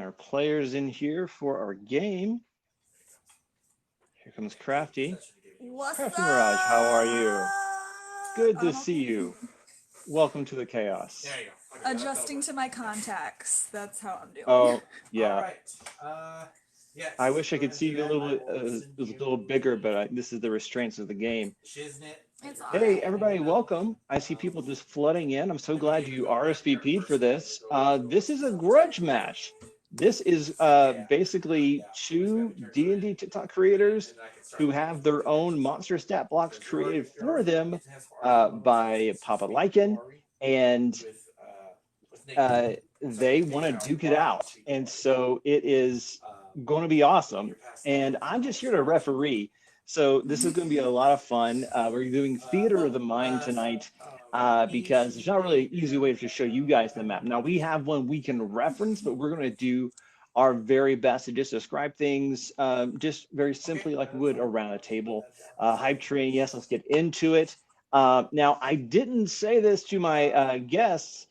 our players in here for our game. Here comes Crafty. What's Crafty up? Mirage, how are you? Good to I'm see okay. you. Welcome to the chaos. There you go. Okay, Adjusting to my contacts. That's how I'm doing. Oh, yeah. All right. Yes. I wish I go could ahead see and you a do little, that. I will send a little bigger, but this is the restraints of the game. Shiznit. It's all Hey, right. everybody, welcome. I see people just flooding in. I'm so glad you RSVP'd for this. This is a grudge match. This is basically two D&D TikTok creators who have their own monster stat blocks created for them by Papa Lycan, and they want to duke it out. And so it is going to be awesome. And I'm just here to referee. So this is going to be a lot of fun. We're doing Theater of the Mind tonight because there's not really an easy way to show you guys the map. Now, we have one we can reference, but we're going to do our very best to just describe things just very simply like we would around a table. Hype train, yes, let's get into it. Now, I didn't say this to my guests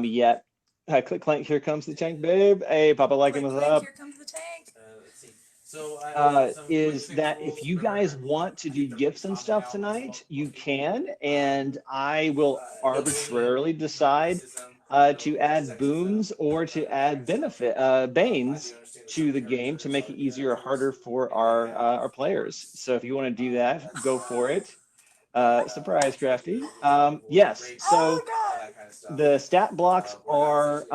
yet. Click, clank, here comes the tank, babe. Hey, Papa Lycan, what's up? Here comes the tank. Let's see. So, is that if you guys want to do gifts and stuff tonight, you can, and I will arbitrarily decide to add boons or to add banes to the game to make it easier or harder for our players. So if you want to do that, go for it. Surprise, Crafty. Yes, so the stat blocks are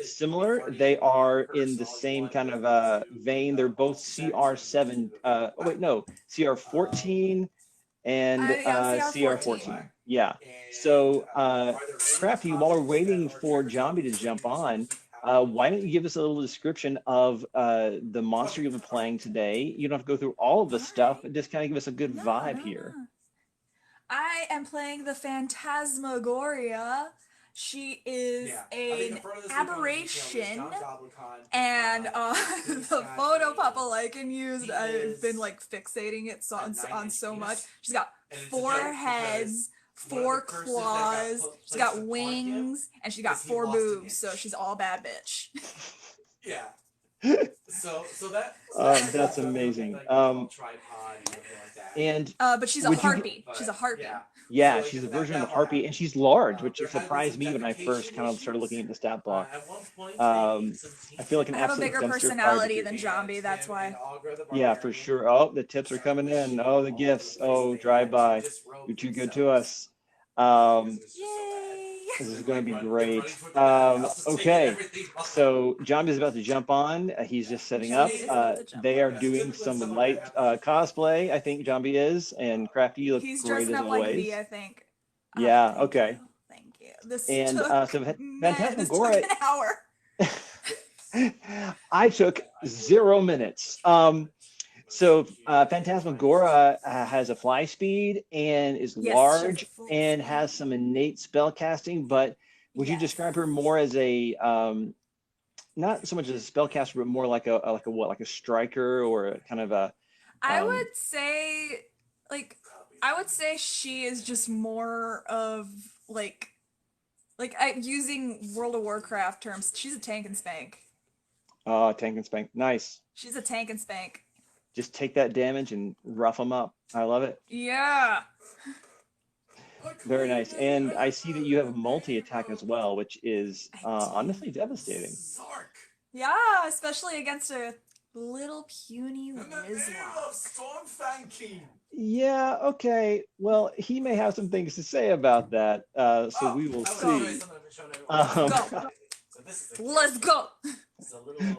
similar. They are in the same kind of vein. They're both CR7. Oh, wait, no, CR14 and CR14. Yeah. So, Crafty, while we're waiting for Jambi to jump on, why don't you give us a little description of the monster you'll be playing today? You don't have to go through all of the stuff, but just kind of give us a good vibe here. I am playing the Phantasmagoria. She is an aberration, and the photo Papa Lycan used, I've been like fixating it on so much. She's got 4 heads, 4 claws, she's got wings, and she's got 4 boobs, so she's all bad bitch. Yeah. So that's amazing. And but she's a harpy. She's a harpy. Yeah, she's a version of the harpy, and she's large, which surprised me when I first kind of started looking at the stat block. I feel like an I have a absolute bigger personality than Jambi, that's why. Yeah, for sure. Oh, the tips are coming in. Oh, the gifts. Oh, drive by. You're too good to us. Yay! This is going to be great. Okay, so Jambi is about to jump on. He's just setting up. They are doing some light cosplay. I think Jambi is, and Crafty, you look He's great as dressing up always. like me, I think. Yeah. Okay. Thank you. This And took, so this Phantasmagoria. took an hour. I took 0 minutes. So Phantasmagoria has a fly speed and is large and has some innate spell casting, but would you describe her more as a not so much as a spellcaster, but more like a striker or a kind of a I would say she is just more of like using World of Warcraft terms, she's a tank and spank. Tank and spank. Nice. She's a tank and spank. Just take that damage and rough them up. I love it. Yeah. Very nice. And I see that you have a multi-attack as well, which is honestly devastating. Yeah, especially against a little puny Wizlock. Yeah, okay. Well, he may have some things to say about that, so we will see. Go. Let's go.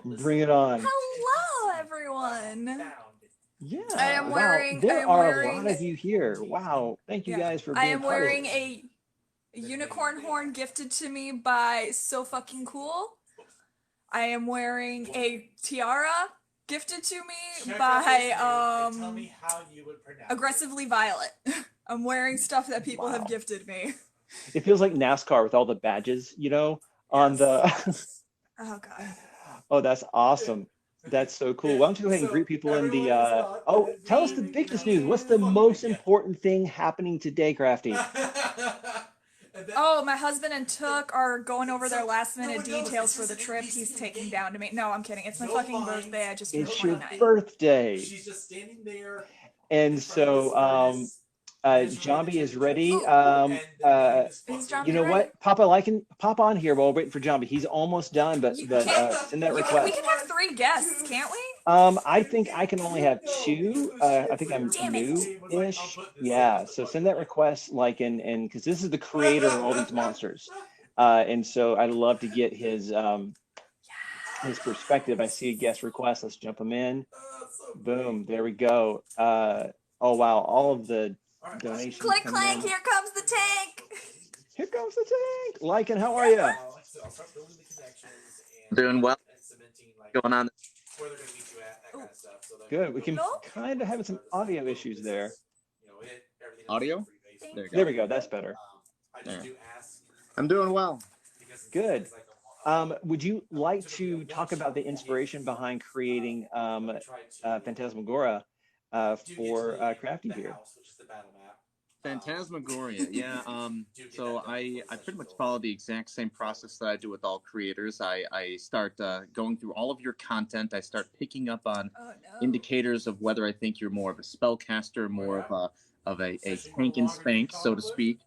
Bring it on. Hello, everyone. Yeah. I am wearing. There are a lot of you here. Wow. Thank you guys for being I am wearing a unicorn horn gifted to me by So Fucking Cool. I am wearing a tiara gifted to me by Aggressively Violet. I'm wearing stuff that people have gifted me. It feels like NASCAR with all the badges, you know, on the. Oh God. Oh, that's awesome. That's so cool. Why don't you go ahead and greet people in the tell us the biggest news. What's the most important thing happening today, Crafty? Oh, my husband and Took are going over their last minute details for the trip he's taking down to me. No, I'm kidding. It's my fucking birthday. I just turned It's your 29. birthday. She's just standing there. And so Jambi is ready. Is Jambi You know ready? what, Papa, I can pop on here while we're waiting for Jambi. He's almost done, but send that We request. can have 3 guests, can't we? I think I can only have 2. I think I'm Damn it. new-ish. Yeah, so send that request like in because this is the creator of all these monsters. And so I'd love to get his perspective. I see a guest request. Let's jump him in. Boom, there we go. Oh wow, all of the donations. Clank, clank, here comes the tank. Here comes the tank. Lycan, how are you? Doing well. Going on? Good. We can kind of have some audio issues there. Audio? There we go. That's better. I'm doing well. Good. Would you like to talk about the inspiration behind creating Phantasmagoria for Crafty here? Phantasmagoria, yeah. So I pretty much follow the exact same process that I do with all creators. I start going through all of your content. I start picking up on indicators of whether I think you're more of a spellcaster, more of a tank and spank, so to speak.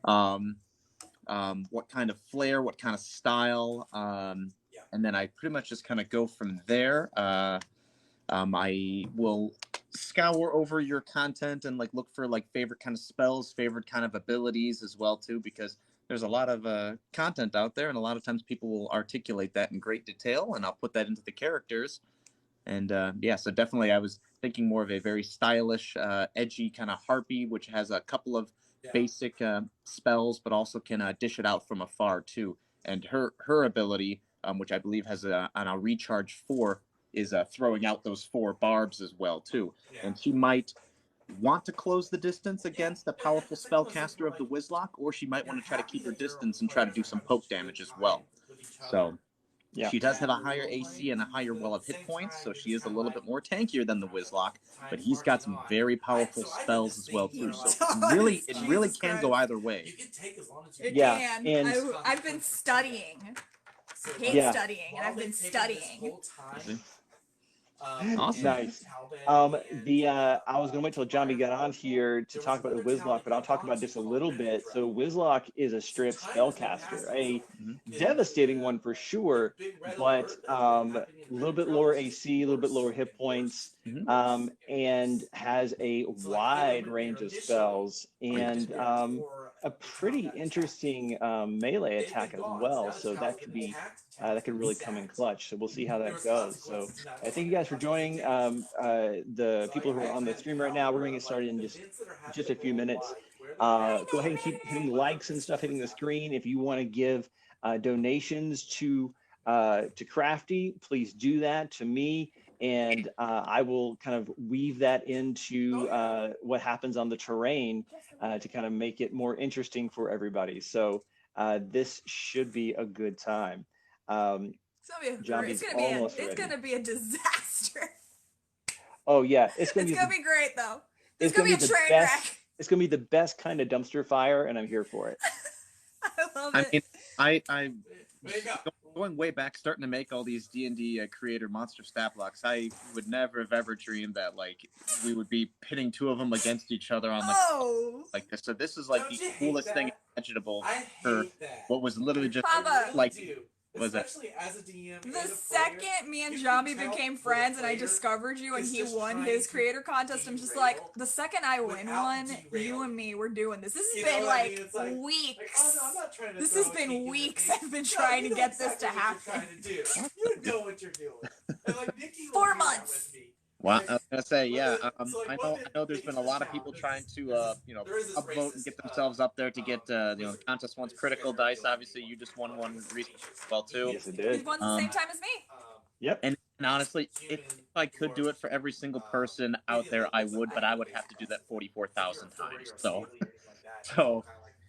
What kind of flair, what kind of style, and then I pretty much just kind of go from there. I will scour over your content and like look for like favorite kind of spells, favorite kind of abilities as well too, because there's a lot of content out there, and a lot of times people will articulate that in great detail, and I'll put that into the characters. And yeah, so definitely I was thinking more of a very stylish, edgy kind of harpy, which has a couple of basic spells, but also can dish it out from afar too. And her ability, which I believe has on a recharge 4, is throwing out those 4 barbs as well too. And she might want to close the distance against a powerful spellcaster of the Wizlock, or she might want to try to keep her distance and try to do some poke damage as well. So yeah, she does have a higher AC and a higher well of hit points, so she is a little bit more tankier than the Wizlock, but he's got some very powerful spells as well too. So it really can go either way. It yeah, can. and I've been studying. Studying, and I've been studying. Awesome. Nice. I was gonna wait till Jambi got on here to talk about the Wizlock, but I'll talk about just a little bit. So Wizlock is a strip spellcaster, a devastating one for sure, but a little bit lower AC, a little bit lower hit points, and has a wide range of spells and a pretty interesting melee attack as well. So that could be that could really come in clutch. So we'll see how that goes. So thank you guys for joining. The people who are on the stream right now, we're going to get started in just a few minutes. Go ahead and keep hitting likes and stuff, hitting the screen. If you want to give donations to Crafty, please do that to me. And I will kind of weave that into what happens on the terrain to kind of make it more interesting for everybody. So this should be a good time. It's gonna be a disaster. Oh yeah, it's gonna be great though. It's gonna be a train wreck. It's gonna be the best kind of dumpster fire, and I'm here for it. I love it. I going way back, starting to make all these D&D creator monster stat blocks. I would never have ever dreamed that like we would be pitting 2 of them against each other on like this. So this is like the coolest thing imaginable for what was literally just like. Especially as a DM. The second me and Jambi became friends and I discovered you and he won his creator contest, I'm just like, the second I win one, you and me, we're doing this. This has been like weeks. This has been weeks I've been trying to get this to happen. You know what you're doing. 4 months. Well, I was gonna say, yeah. I know. There's been a lot of people trying to, upvote and get themselves up there to get, the contest one's critical dice. Obviously, you just won one recently as well too. Yes, it did. You won the same time as me. Yep. And honestly, if I could do it for every single person out there, I would, but I would have to do that 44,000 times. So,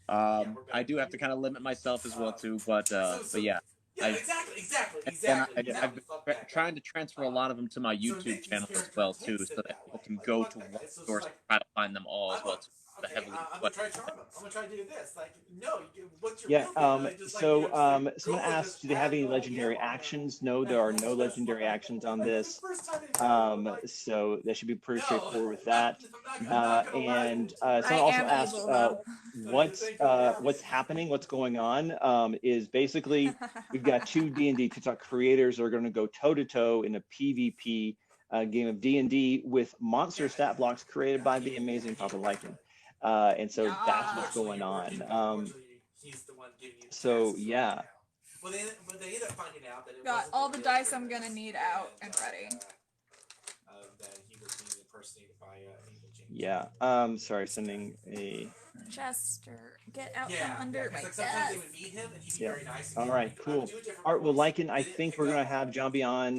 I do have to kind of limit myself as well too. But yeah. Yeah, exactly. I've been trying to transfer a lot of them to my YouTube channel as well too, so that people can go to one source and try to find them all as well too. Okay, heavily. I'm gonna try charm him. I'm gonna try to do this. Like, no, what's your Yeah. real feeling? Just like, So just like, someone go with asked, this do they have any path, legendary yeah, on actions? No, that. there are That's no just legendary like, actions on like the this. first time they met, I'm like, So that should be pretty no, straightforward with I'm that. not gonna lie to And you. I someone also am asked evil though. what's happening, what's going on. Is basically we've got two D&D TikTok creators that are going to go toe to toe in a PvP game of D&D with monster stat blocks created by the amazing Papa Lycan. And so that's what's going on. He's the one giving you the So tasks yeah. right now. Well, they ended up finding out that it Got wasn't all the the real dice I'm Kratos, gonna need out and ready. that he was being impersonated by Evil James. Yeah. Sorry, sending a. Chester, get out Yeah, from under my like sometimes they desk. would meet him and he'd be Yeah. very nice. All right, cool. All right, well, Lycan, I think we're gonna have Jambi on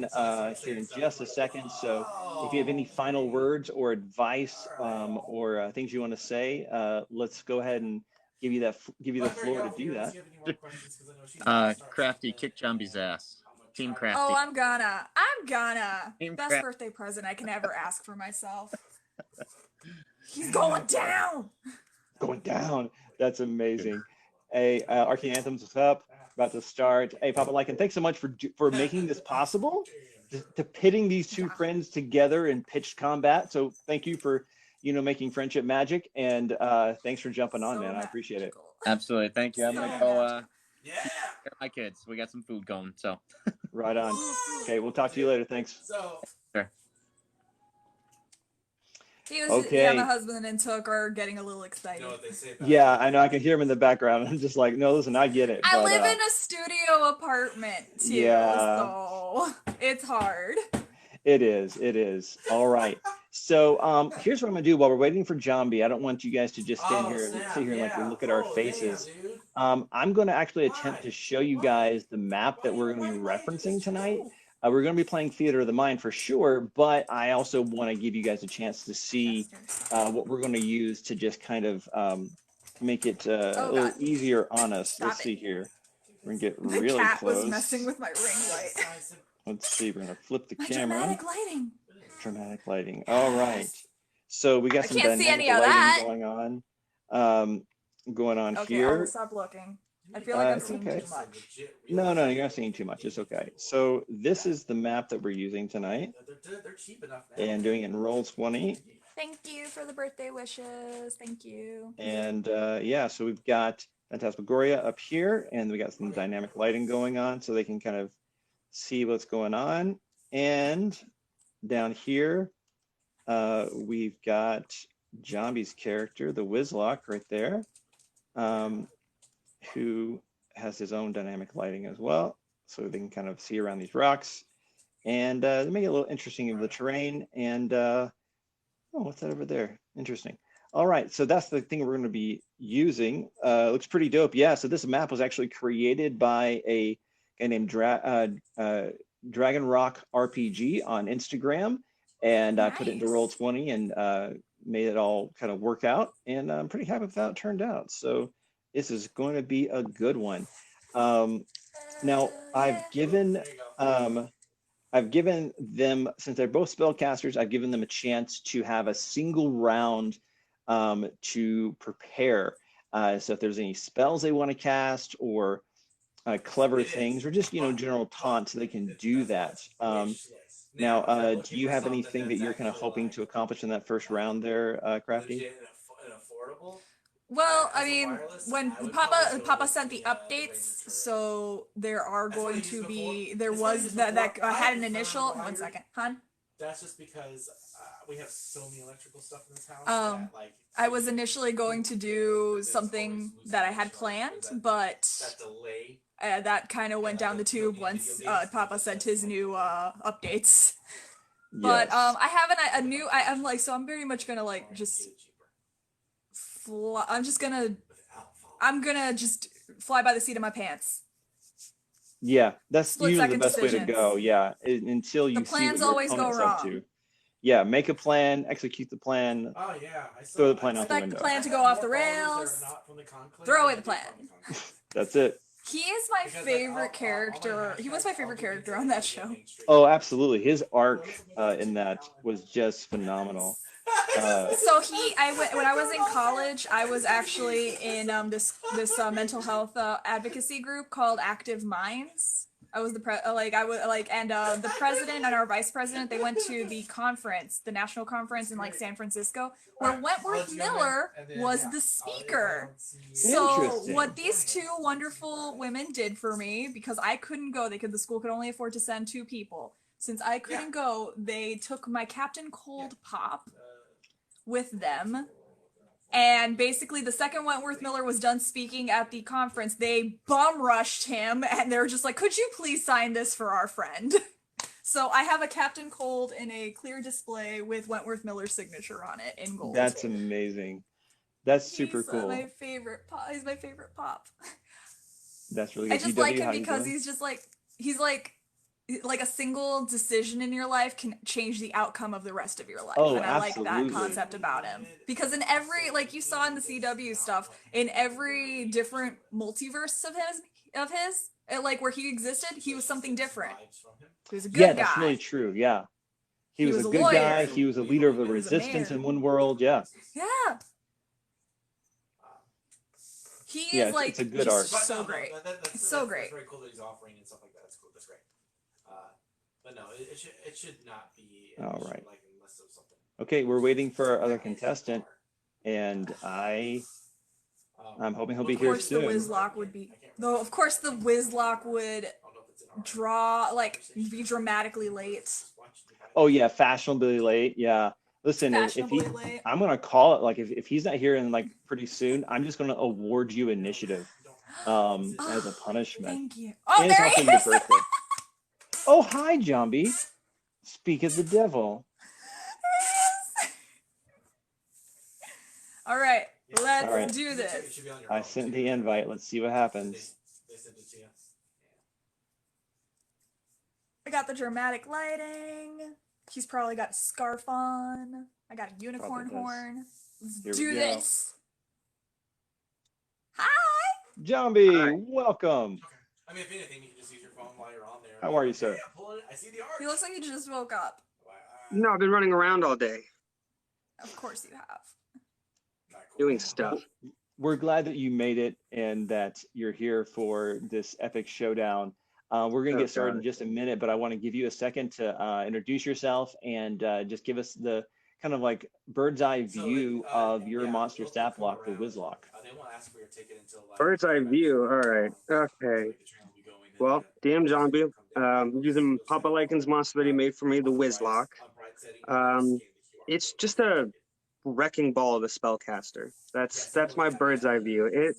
here in just a second. So if you have any final words or advice or things you want to say, let's go ahead and give you the floor to do that. Crafty, kick Jambi's ass. Team Crafty. Oh, I'm gonna. Team Best Crafty. birthday present I can ever ask for myself. He's going down. Going down. That's amazing. Hey, Arcane Anthems, what's up? About to start. Hey, Papa Lycan, thanks so much for making this possible, to pitting these two friends together in pitched combat. So thank you for making friendship magic, and thanks for jumping on, man. I appreciate it. Absolutely, thank you. I'm So gonna go magical. Yeah. take care of my kids. We got some food going, so. Right on. Okay, we'll talk to you later. Thanks. So. Sure. He was, Okay. yeah, my husband and Took are getting a little excited. You know what they say about Yeah, I know. I can hear him in the background. I'm just like, no, listen, I get it. I but, live in a studio apartment too, Yeah. so it's hard. It is. All right. So here's what I'm gonna do while we're waiting for Jambi. I don't want you guys to just stand here and sit here and like look at our faces. I'm gonna actually attempt to show you guys the map that we're gonna be referencing tonight. We're gonna be playing Theater of the Mind for sure, but I also want to give you guys a chance to see what we're gonna use to just kind of make it a little easier on us. Let's see here. We're gonna get The really cat close. was messing with my ring light. Let's see. We're gonna flip the My camera. dramatic lighting. Dramatic lighting. All right. So we got some can't see dynamic any of lighting that. going on Okay, I here. will stop looking. I feel like I'm seeing okay. too much. No, you're not seeing too much. It's okay. So this is the map that we're using tonight, They're cheap enough now. and doing it in Roll20. Thank you for the birthday wishes. Thank you. And yeah, so we've got Phantasmagoria up here, and we got some dynamic lighting going on, so they can kind of see what's going on. And down here, we've got Jambi's character, the Wizlock, right there, who has his own dynamic lighting as well, so they can kind of see around these rocks. And they make it a little interesting of the terrain. And oh, what's that over there? Interesting. All right, so that's the thing we're going to be using. Looks pretty dope. Yeah, so this map was actually created by a guy named Dragon Rock RPG on Instagram, and I put it into Roll20 and made it all kind of work out, and I'm pretty happy with how it turned out. So this is going to be a good one. Now I've given them, since they're both spellcasters, I've given them a chance to have a single round to prepare. So if there's any spells they want to cast or clever things or just, general taunts, they can do that. Now, do you have anything that you're kind of hoping to accomplish in that first round there, Crafty? Well, I mean, when Papa sent the updates, so there are going to be, there was that had an initial. 1 second, hon. That's just because we have so many electrical stuff in this house. That, like, I was initially going to do something that I had planned, but that kind of went down the tube once Papa sent his new updates. But I have a new. I'm like, so I'm very much gonna like just. I'm gonna just fly by the seat of my pants. Yeah, that's Split usually the second best way to decisions. go. Yeah, until you The see what plans your always go opponent's up wrong. to. Yeah, make a plan, execute the plan, Oh yeah, throw the plan out the Expect window. the plan to go off the rails. Throw away the plan. That's it. He is my favorite character. He was my favorite character on that show. Oh, absolutely. His arc in that was just phenomenal. So when I was in college, I was actually in this mental health advocacy group called Active Minds. I was the the president and our vice president, they went to the conference, the national conference in like San Francisco, where Wentworth Miller was the speaker. So what these two wonderful women did for me, because I couldn't go, the school could only afford to send 2 people. Since I couldn't go, they took my Captain Cold Pop with them. And basically, the second Wentworth Miller was done speaking at the conference, they bum rushed him, and they were just like, "Could you please sign this for our friend?" So I have a Captain Cold in a clear display with Wentworth Miller's signature on it in gold. That's amazing. That's super cool. My favorite pop. He's my favorite pop. That's really good. I just like him because he's just like a single decision in your life can change the outcome of the rest of your life. Oh, and I absolutely. like that concept about him. Because in every, like you saw in the CW stuff, in every different multiverse of his, like where he existed, he was something different. He was a good guy. Yeah, that's really true. Yeah. He was a good lawyer. guy. He was a leader of the resistance in one world. Yeah. Yeah. He is like, it's a good art. So great. It's so great. It's very cool that he's offering and stuff like that. That's cool. That's great. But no, it should not be. All right. Like unless of something. Okay, we're waiting for our other contestant, and I'm hoping he'll be here soon. Of course, the Whizlock would be dramatically late. Oh yeah, fashionably late. Yeah. Listen, I'm gonna call it, like if he's not here in like pretty soon, I'm just gonna award you initiative as a punishment. Thank you. Oh, and there it's also your birthday. Oh, hi, Jambi. Speak of the devil. All right, let's do this. I sent the invite. Let's see what happens. I got the dramatic lighting. He's probably got a scarf on. I got a unicorn horn. Let's do this. Hi! Jambi, welcome. Okay. I mean, if anything, you can just use your phone while you're on there. How are you, sir? I see the art. He looks like he just woke up. No, I've been running around all day. Of course you have. Doing stuff. We're glad that you made it and that you're here for this epic showdown. We're going to get started in just a minute, but I want to give you a second to introduce yourself and just give us the kind of like bird's eye view of your monster stat block, the Whizlock. Bird's eye view. All right. Okay. Well, DM Jambi, using Papa Lycan's monster that he made for me, the Whizlock. It's just a wrecking ball of a spellcaster. That's my bird's eye view.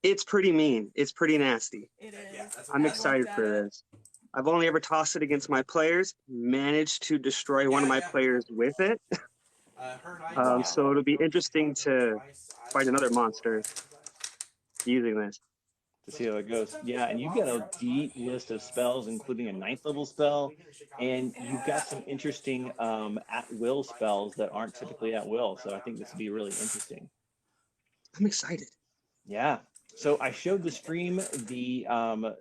It's pretty mean. It's pretty nasty. It is. I'm excited for this. I've only ever tossed it against my players, managed to destroy one of my players with it. So it'll be interesting to fight another monster using this. To see how it goes. Yeah, and you've got a deep list of spells, including a 9th level spell, and you've got some interesting at-will spells that aren't typically at will, so I think this will be really interesting. I'm excited. Yeah. So I showed the stream the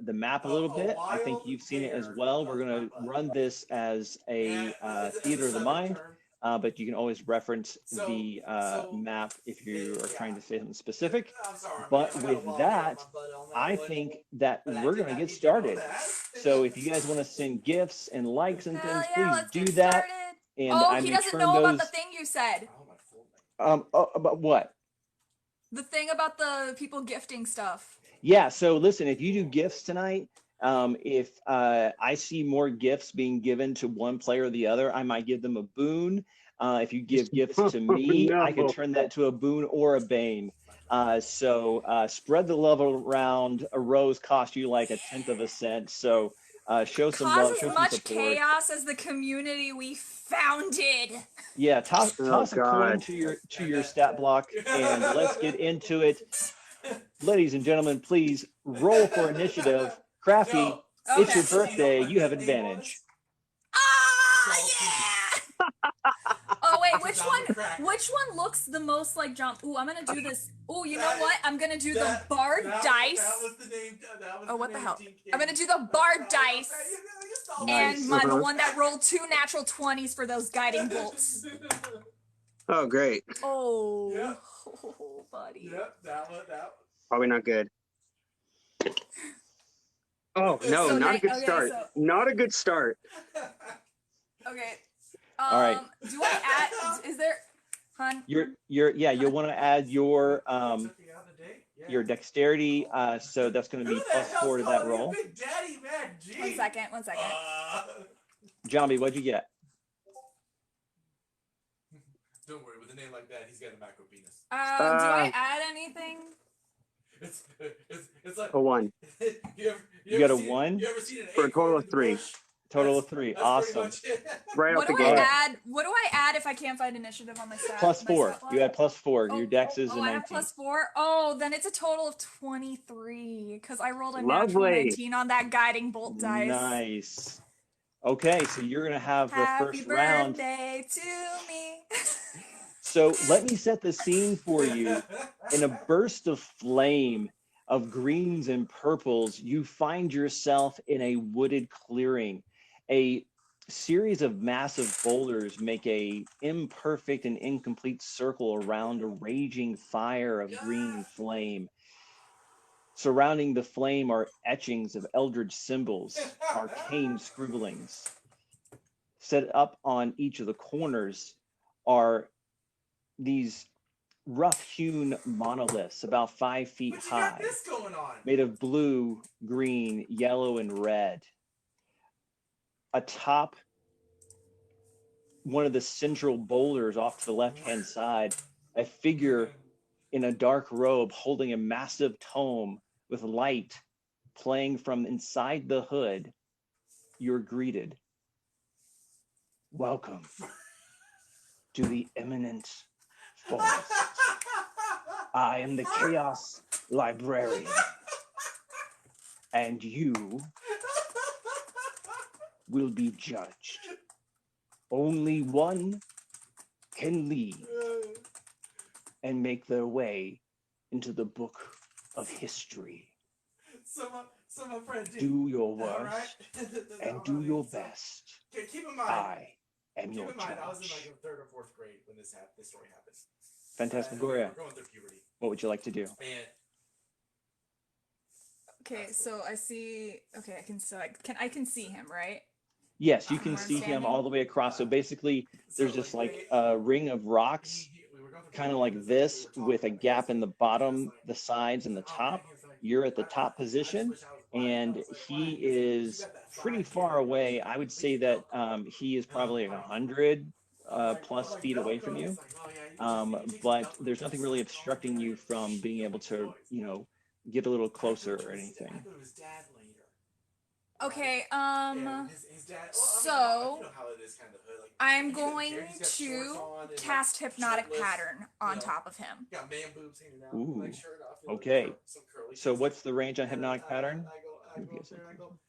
map a little bit. I think you've seen it as well. We're going to run this as a theater of the mind, but you can always reference the map if you are trying to say something specific. But with that, I think that we're going to get started. So if you guys want to send gifts and likes and things, please do that. And he doesn't know about the thing you said. About what? The thing about the people gifting stuff. Yeah, so listen, if you do gifts tonight, if I see more gifts being given to one player or the other, I might give them a boon. If you give gifts to me, I can turn that to a boon or a bane. So spread the love around. A rose cost you like 1/10 of a cent. So show some love, show some support. Cause as much chaos as the community we founded. Yeah, toss a coin to your stat block, and let's get into it. Ladies and gentlemen, please roll for initiative. Crafty, it's your birthday. You have advantage. Yeah! Oh wait, which one looks the most like John? Ooh, I'm gonna do this. Ooh, you know what? I'm gonna do the Bard dice. Oh, what the hell? I'm gonna do the Bard dice. Nice. And the one that rolled 2 natural 20s for those guiding bolts. Oh, great. Oh, Yep. oh, buddy. Yep, that one. Probably not good. Oh, no, So not a good okay, start. Not a good start. Okay. All right. Do I add? Is there, hon? You'll want to add your dexterity. So that's going to be +4 to that roll. Big Daddy, man. Gee. 1 second. 1 second. Jambi, what'd you get? Don't worry, with a name like that, he's got a macro penis. Do I add anything? It's like A 1. You got a 1? You ever seen an For a total of 3. Total of 3. Awesome. Right What off the do I gate. add? What do I add if I can't find initiative on my stat? +4. You add +4. Oh, Your dex is a I have 19. +4. Oh, then it's a total of 23 because I rolled a natural Lovely. 19 on that guiding bolt dice. Nice. Okay, so you're gonna have the first round. Happy birthday to me. So let me set the scene for you. In a burst of flame of greens and purples, you find yourself in a wooded clearing. A series of massive boulders make a imperfect and incomplete circle around a raging fire of green flame. Surrounding the flame are etchings of eldritch symbols, arcane scribblings. Set up on each of the corners are these rough-hewn monoliths about 5 feet high, made of blue, green, yellow, and red. Atop one of the central boulders off to the left-hand side, a figure in a dark robe holding a massive tome with light playing from inside the hood. You're greeted. Welcome to the Eminent Forest. I am the Chaos Librarian, and you will be judged. Only one can lead and make their way into the book of history. So my friend, do your worst and do your best. Keep in mind, I am your judge. I was in like in 3rd or 4th grade when this story happened. Phantasmagoria, We're going through puberty. what would you like to do? And Okay, so I see. Okay, I can see him, right? Yes, you can see him all the way across. So basically, there's just like a ring of rocks, kind of like this, with a gap in the bottom, the sides, and the top. You're at the top position, and he is pretty far away. I would say that he is probably 100 plus feet away from you, but there's nothing really obstructing you from being able to, get a little closer or anything. Okay, so I'm going to cast Hypnotic Pattern on top of him. Ooh, okay. So what's the range on Hypnotic Pattern? I go up there and I go,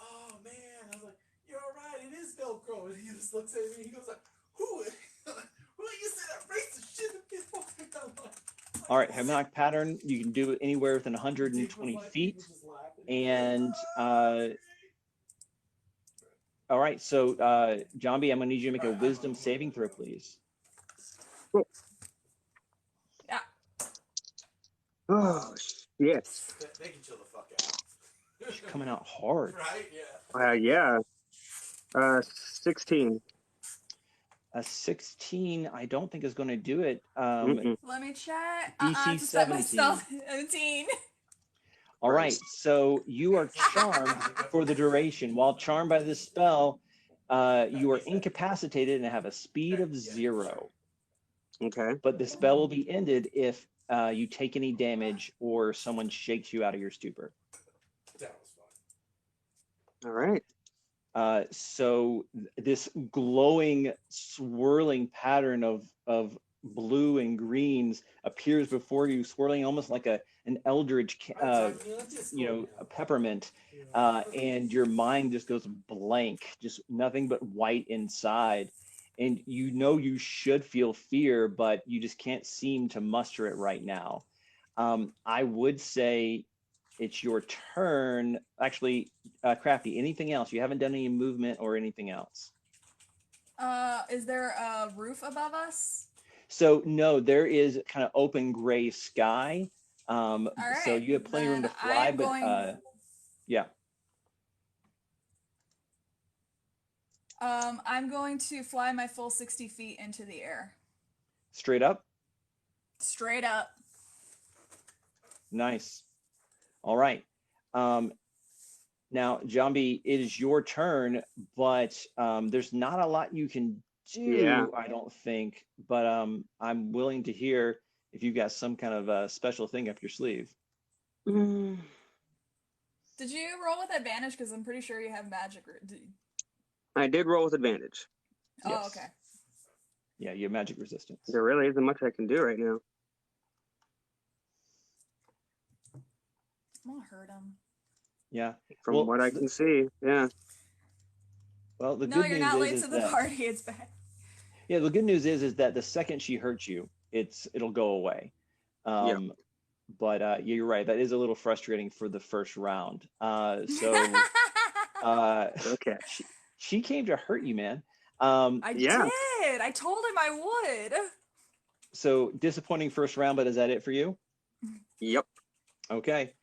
oh man, I was like, you're all right, it is Velcro. And he just looks at me and he goes like, who you say that racist shit to people? All right, Hypnotic Pattern, you can do it anywhere within 120 feet. And all right, so Jambi, I'm gonna need you to make a wisdom saving throw, please. Cool. Yeah. Oh, yes. They can chill the fuck out. She's coming out hard. Right? Yeah. 16. A 16, I don't think is going to do it. Let me check. DC 17. 17. All right, so you are charmed for the duration. While charmed by this spell, you are incapacitated and have a speed of 0. Okay. But the spell will be ended if you take any damage or someone shakes you out of your stupor. That was fun. All right. So this glowing, swirling pattern of blue and greens appears before you, swirling almost like an eldritch, a peppermint, and your mind just goes blank, just nothing but white inside. And you should feel fear, but you just can't seem to muster it right now. I would say it's your turn. Actually, Crafty, anything else? You haven't done any movement or anything else? Is there a roof above us? So no, there is kind of open gray sky. All So right, you have plenty of room to then fly, I'm but going. yeah, I'm going to fly my full 60 feet into the air. straight up. Straight up. Nice. All right. Now, Jambi, it is your turn, but there's not a lot you can do, Yeah. I don't think. But I'm willing to hear if you've got some kind of special thing up your sleeve. Mm, Did you roll with advantage? Because I'm pretty sure you have magic. I did roll with advantage. Oh, Yes. okay. Yeah, you have magic resistance. There really isn't much I can do right now. I'm gonna hurt him. Yeah. From Well, what I can see, yeah. Well, the No, good you're news not is late to the that party. It's bad. yeah, the good news is that the second she hurts you, it'll go away. Yeah. But yeah, you're right. That is a little frustrating for the first round. So Okay. she came to hurt you, man. I Yeah. did. I told him I would. So disappointing first round, but is that it for you? Yep. Okay.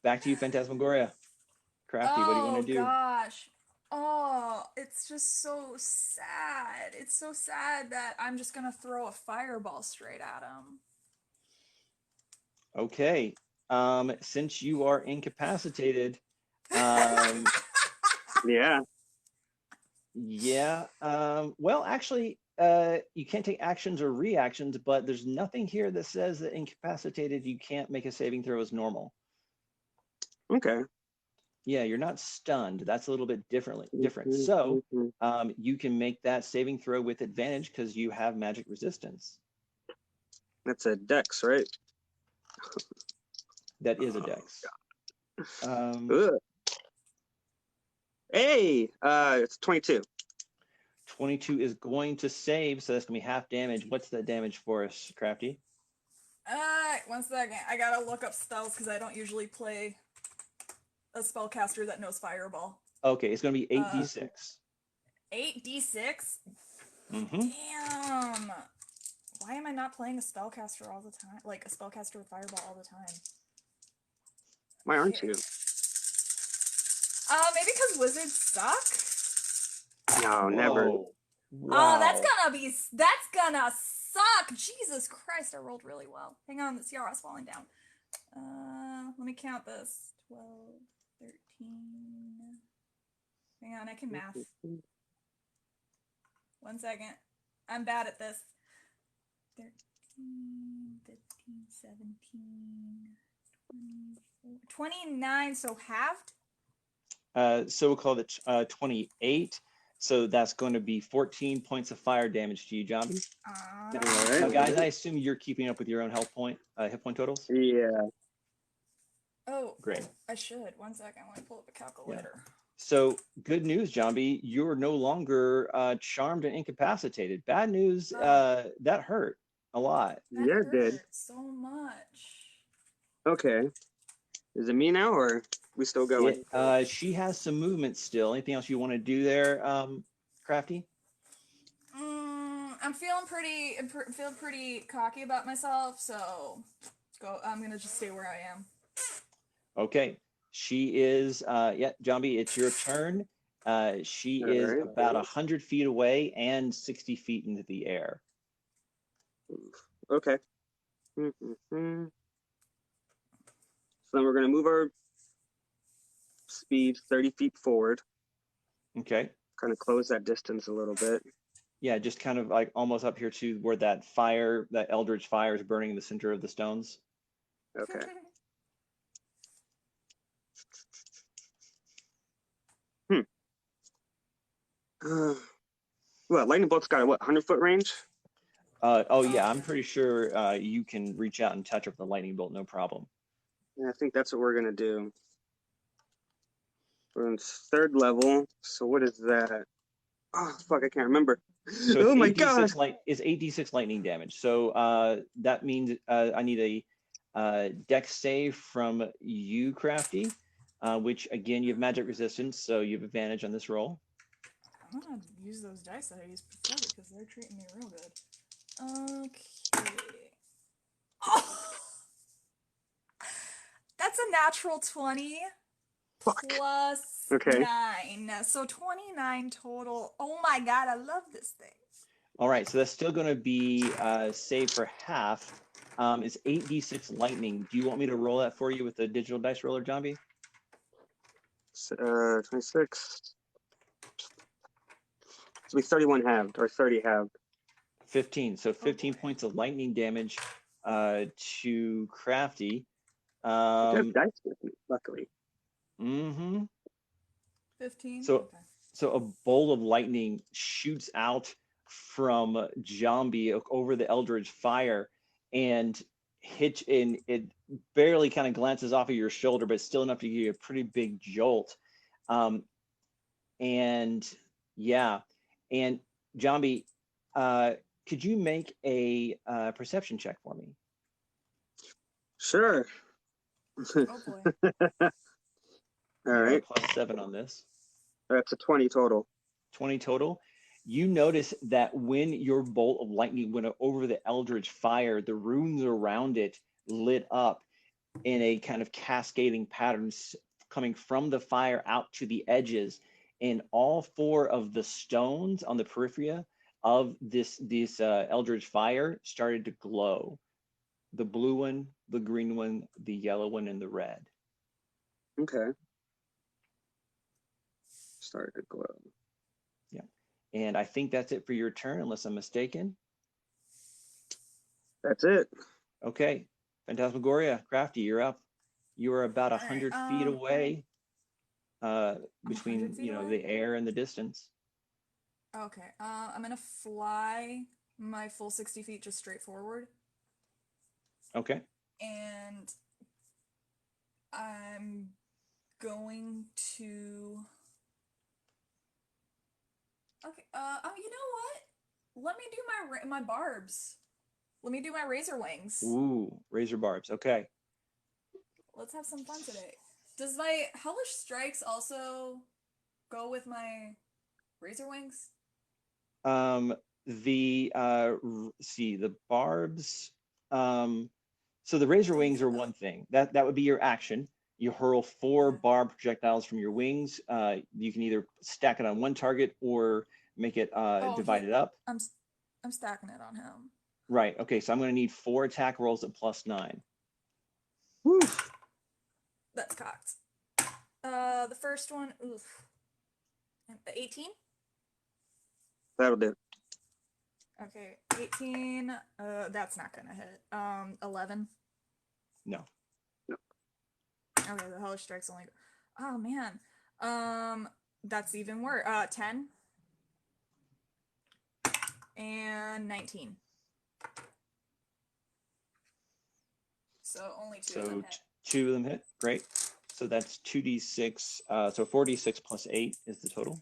Back to you, Phantasmagoria. Crafty, what do you want to do? Oh gosh. Oh, it's just so sad. It's so sad that I'm just gonna throw a fireball straight at him. Okay. Since you are incapacitated, Yeah. yeah. Well, actually, you can't take actions or reactions, but there's nothing here that says that incapacitated, you can't make a saving throw as normal. Okay. Yeah, you're not stunned. That's a little bit different. So you can make that saving throw with advantage because you have magic resistance. That's a dex, right? That is a dex. Ugh. Hey, it's 22. 22 is going to save, so that's gonna be half damage. What's the damage for us, Crafty? 1 second. I gotta look up spells because I don't usually play a spellcaster that knows fireball. Okay, it's gonna be 8d6. 8d6? Mm-hmm. Damn. Why am I not playing a spellcaster all the time? Like a spellcaster with fireball all the time? Why aren't you? Maybe because wizards suck? No, never. Wow. Oh, that's gonna suck! Jesus Christ, I rolled really well. Hang on, the CRS falling down. Let me count this. 12, 13. Hang on, I can math. 1 second. I'm bad at this. 13, 15, 17, 24, 29, so halved? So we'll call it 28. So that's going to be 14 points of fire damage to you, Jambi. Now, guys, I assume you're keeping up with your own hit point totals? Yeah. Oh, Great. I should. 1 second. Let me pull up a calculator. Yeah. So good news, Jambi. You're no longer charmed and incapacitated. Bad news, that hurt a lot. That Yeah, it did. hurt so much. Okay. Is it me now, or we still going? She has some movement still. Anything else you want to do there, Crafty? I'm feeling pretty cocky about myself, so I'm gonna just stay where I am. Okay. She is, Jambi, it's your turn. She is about 100 feet away and 60 feet into the air. Okay. So then we're going to move our speed 30 feet forward. Okay. Kind of close that distance a little bit. Yeah, just kind of like almost up here to where that eldritch fire is burning in the center of the stones. Okay. What, lightning bolt's got a 100-foot range? Oh yeah, I'm pretty sure you can reach out and touch her with the lightning bolt, no problem. Yeah, I think that's what we're gonna do. We're on 3rd level, so what is that? Oh fuck, I can't remember. So oh my god! It's 8d6 lightning damage. So that means I need a dex save from you, Crafty, which again you have magic resistance, so you have advantage on this roll. I'm gonna use those dice that I used before because they're treating me real good. Okay. Oh, that's a natural 20 plus Okay. 9. So 29 total. Oh my god, I love this thing. All right, so that's still going to be saved for half. It's 8d6 lightning. Do you want me to roll that for you with the digital dice roller, John B? 26. So we 31 halved or 30 halved. 15. So 15 points of lightning damage to Crafty. I have dice with me, luckily. Mm-hmm. 15. So, okay. so a bolt of lightning shoots out from Jambi over the Eldritch Fire and it barely kind of glances off of your shoulder, but still enough to give you a pretty big jolt. And yeah, and Jambi, could you make a perception check for me? Sure. Oh boy. All right. +7 on this. That's a 20 total. 20 total. You notice that when your bolt of lightning went over the Eldritch Fire, the runes around it lit up in a kind of cascading pattern coming from the fire out to the edges. And all 4 of the stones on the periphery of this Eldritch Fire started to glow. The blue one, the green one, the yellow one, and the red. Okay. Started to glow. Yeah. And I think that's it for your turn, unless I'm mistaken. That's it. Okay. Phantasmagoria, Crafty, you're up. You are about 100 feet away between, the air and the distance. Okay. I'm gonna fly my full 60 feet just straight forward. Okay. And I'm going to... Okay, you know what? Let me do my barbs. Let me do my razor wings. Ooh, razor barbs. Okay. Let's have some fun today. Does my Hellish Strikes also go with my razor wings? The barbs. So the razor wings are one thing. That would be your action. You hurl 4 barb projectiles from your wings. You can either stack it on one target or make it divided up. I'm stacking it on him. Right. Okay. So I'm going to need 4 attack rolls at +9. Woo. That's cocked. The first one, oof. 18? That'll do. Okay, 18. That's not gonna hit. 11. No. Okay, the Hellish Strike's only. Oh man. That's even worse. 10 and 19. So only 2 of them hit. 2 of them hit. Great. So that's 2d6. So 4d6 plus 8 is the total.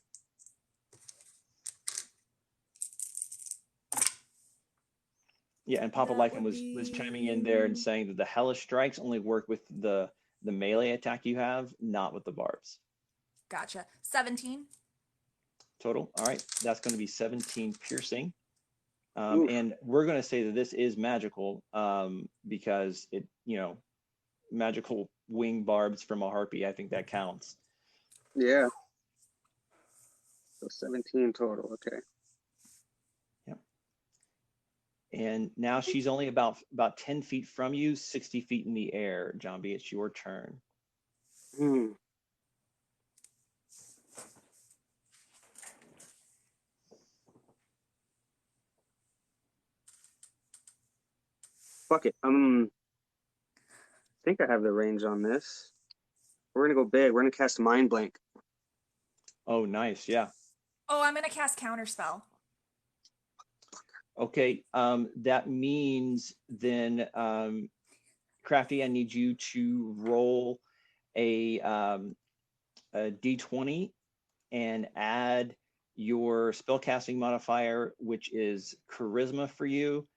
Yeah, and Papa Lycan was chiming in there and saying that the Hellish Strikes only work with the melee attack you have, not with the barbs. Gotcha. 17. Total. All right. That's going to be 17 piercing. And we're going to say that this is magical because it, magical wing barbs from a harpy. I think that counts. Yeah. So 17 total. Okay. Yep. And now she's only about 10 feet from you, 60 feet in the air. John B, it's your turn. Fuck it. I think I have the range on this. We're gonna go big. We're gonna cast Mind Blank. Oh, nice. Yeah. Oh, I'm gonna cast Counterspell. Okay. That means then, Crafty, I need you to roll a d20 and add your spellcasting modifier, which is charisma for you.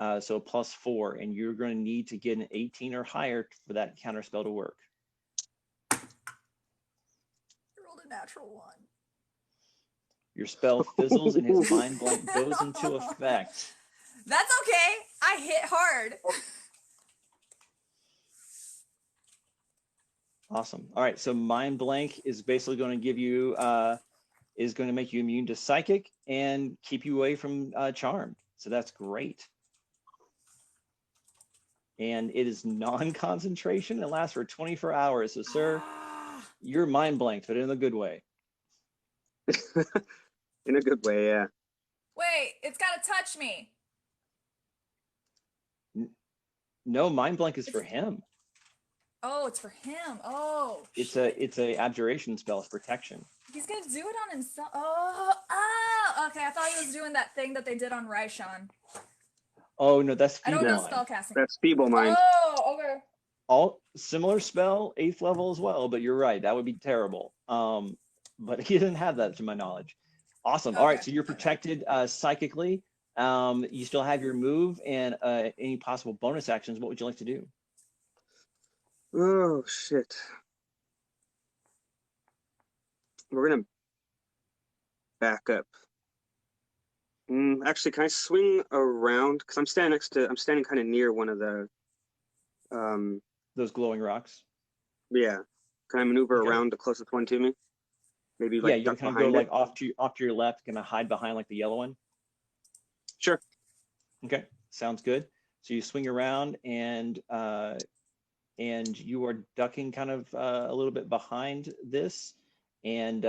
So +4, and you're going to need to get an 18 or higher for that counterspell to work. I rolled a natural 1. Your spell fizzles and his mind blank goes into effect. That's okay. I hit hard. Awesome. All right. So Mind Blank is basically going to give you, is going to make you immune to Psychic and keep you away from Charm. So that's great. And it is non-concentration. It lasts for 24 hours. So, sir, you're mind blanked, but in a good way. In a good way, yeah. Wait, it's got to touch me. No, mind blank is for him. Oh, it's for him. Oh, it's a abjuration spell. It's protection. He's gonna do it on himself. Okay. I thought he was doing that thing that they did on Raishan. Oh no, that's feeble. I don't know spell casting. That's feeble mind. Oh, okay. All similar spell, 8th level as well, but you're right, that would be terrible. But he didn't have that to my knowledge. Awesome. Okay. All right, so you're protected psychically. You still have your move and any possible bonus actions. What would you like to do? Oh shit. We're gonna back up. Actually, can I swing around? Because I'm standing kind of near one of the those glowing rocks. Yeah. Can I maneuver around the closest one to me? Maybe like you can kind of go like off to your left, kind of hide behind like the yellow one. Sure. Okay, sounds good. So you swing around and you are ducking kind of a little bit behind this, and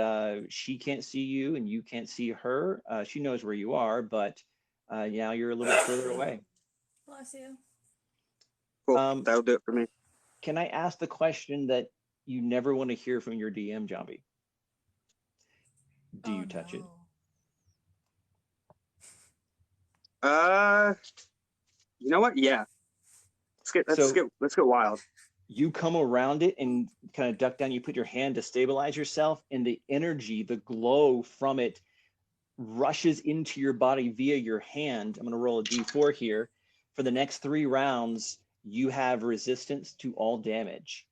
she can't see you and you can't see her. She knows where you are, but now you're a little bit further away. Bless you. Cool. That'll do it for me. Can I ask the question that you never want to hear from your DM, Jambi? Do you touch it? You know what? Yeah. Let's get wild. You come around it and kind of duck down. You put your hand to stabilize yourself, and the energy, the glow from it rushes into your body via your hand. I'm going to roll a d4 here. For the next 3 rounds, you have resistance to all damage.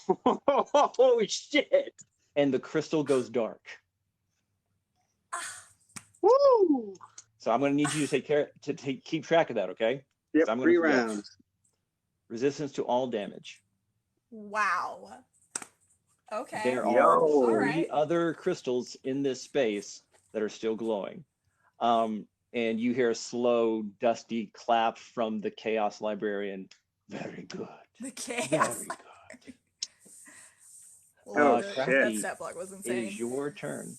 Oh, shit. And the crystal goes dark. Woo! So I'm going to need you to keep track of that, okay? Yep, so 3 rounds. Resistance to all damage. Wow. Okay. There are 3 other crystals in this space that are still glowing. And you hear a slow, dusty clap from the Chaos Librarian. Very good. The Chaos Very good. That stat block was insane. It is your turn.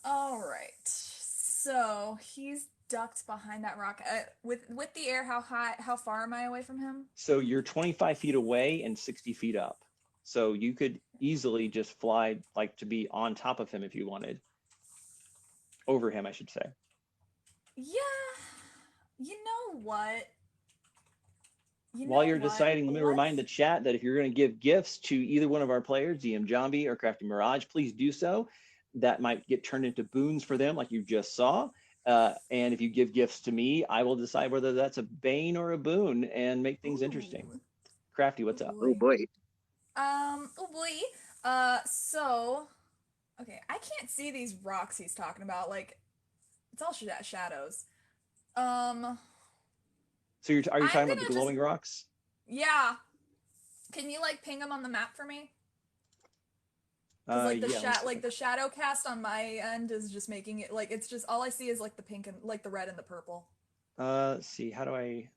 All right. So he's ducked behind that rock. With the air, how far am I away from him? So you're 25 feet away and 60 feet up. So you could easily just fly, like, to be on top of him if you wanted. Over him, I should say. Yeah. You know what? While you're deciding, let me remind the chat that if you're going to give gifts to either one of our players, DM Jambi or Crafty Mirage, please do so. That might get turned into boons for them, like you just saw. And if you give gifts to me, I will decide whether that's a bane or a boon and make things interesting. Crafty, what's up? Oh boy. So, okay, I can't see these rocks he's talking about. Like, it's all shadows. So are you talking about the glowing rocks? Yeah. Can you like ping them on the map for me? Like the shadow cast on my end is just making it like it's just all I see is like the pink and like the red and the purple. Let's see, how do I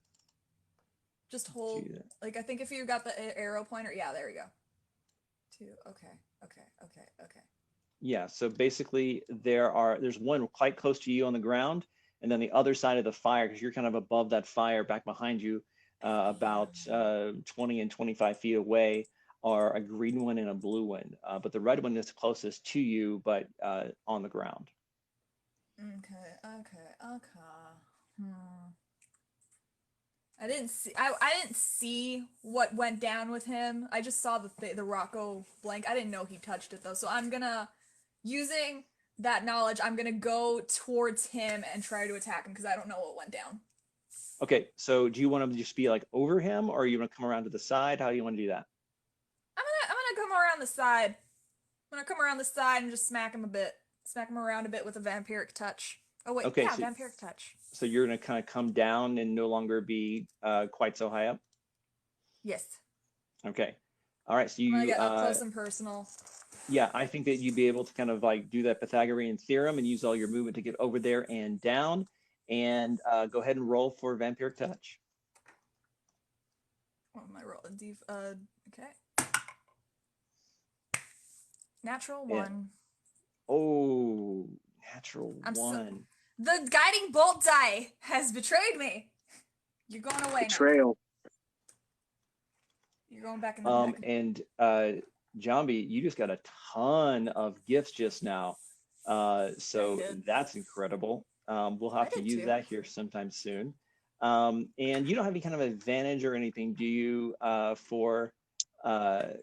just hold like I think if you got the arrow pointer, yeah, there you go. 2. Okay. Yeah, so basically there's one quite close to you on the ground, and then the other side of the fire, because you're kind of above that fire back behind you, about 20 and 25 feet away, are a green one and a blue one, but the red one is closest to you, but on the ground. Okay. I didn't see what went down with him. I just saw the Rocco blank. I didn't know he touched it though, so I'm gonna, using that knowledge, I'm gonna go towards him and try to attack him because I don't know what went down. Okay, so do you want to just be like over him, or are you gonna come around to the side? How do you want to do that? I'm gonna come around the side. I'm gonna come around the side and just smack him around a bit with a vampiric touch. Oh wait, Okay, yeah, so vampiric touch. so you're gonna kind of come down and no longer be quite so high up. Yes. Okay. All right. So I'm gonna you get up close and personal. yeah, I think that you'd be able to kind of like do that Pythagorean theorem and use all your movement to get over there and down. And go ahead and roll for vampiric touch. What am I rolling? Okay. Natural Yeah. 1. Oh, natural I'm so- 1. The guiding bolt die has betrayed me. You're going away now. Betrayal. You're going back in the deck. And Jambi, you just got a ton of gifts just now. So that's incredible. We'll have to use that here sometime soon. And you don't have any kind of advantage or anything, do you, for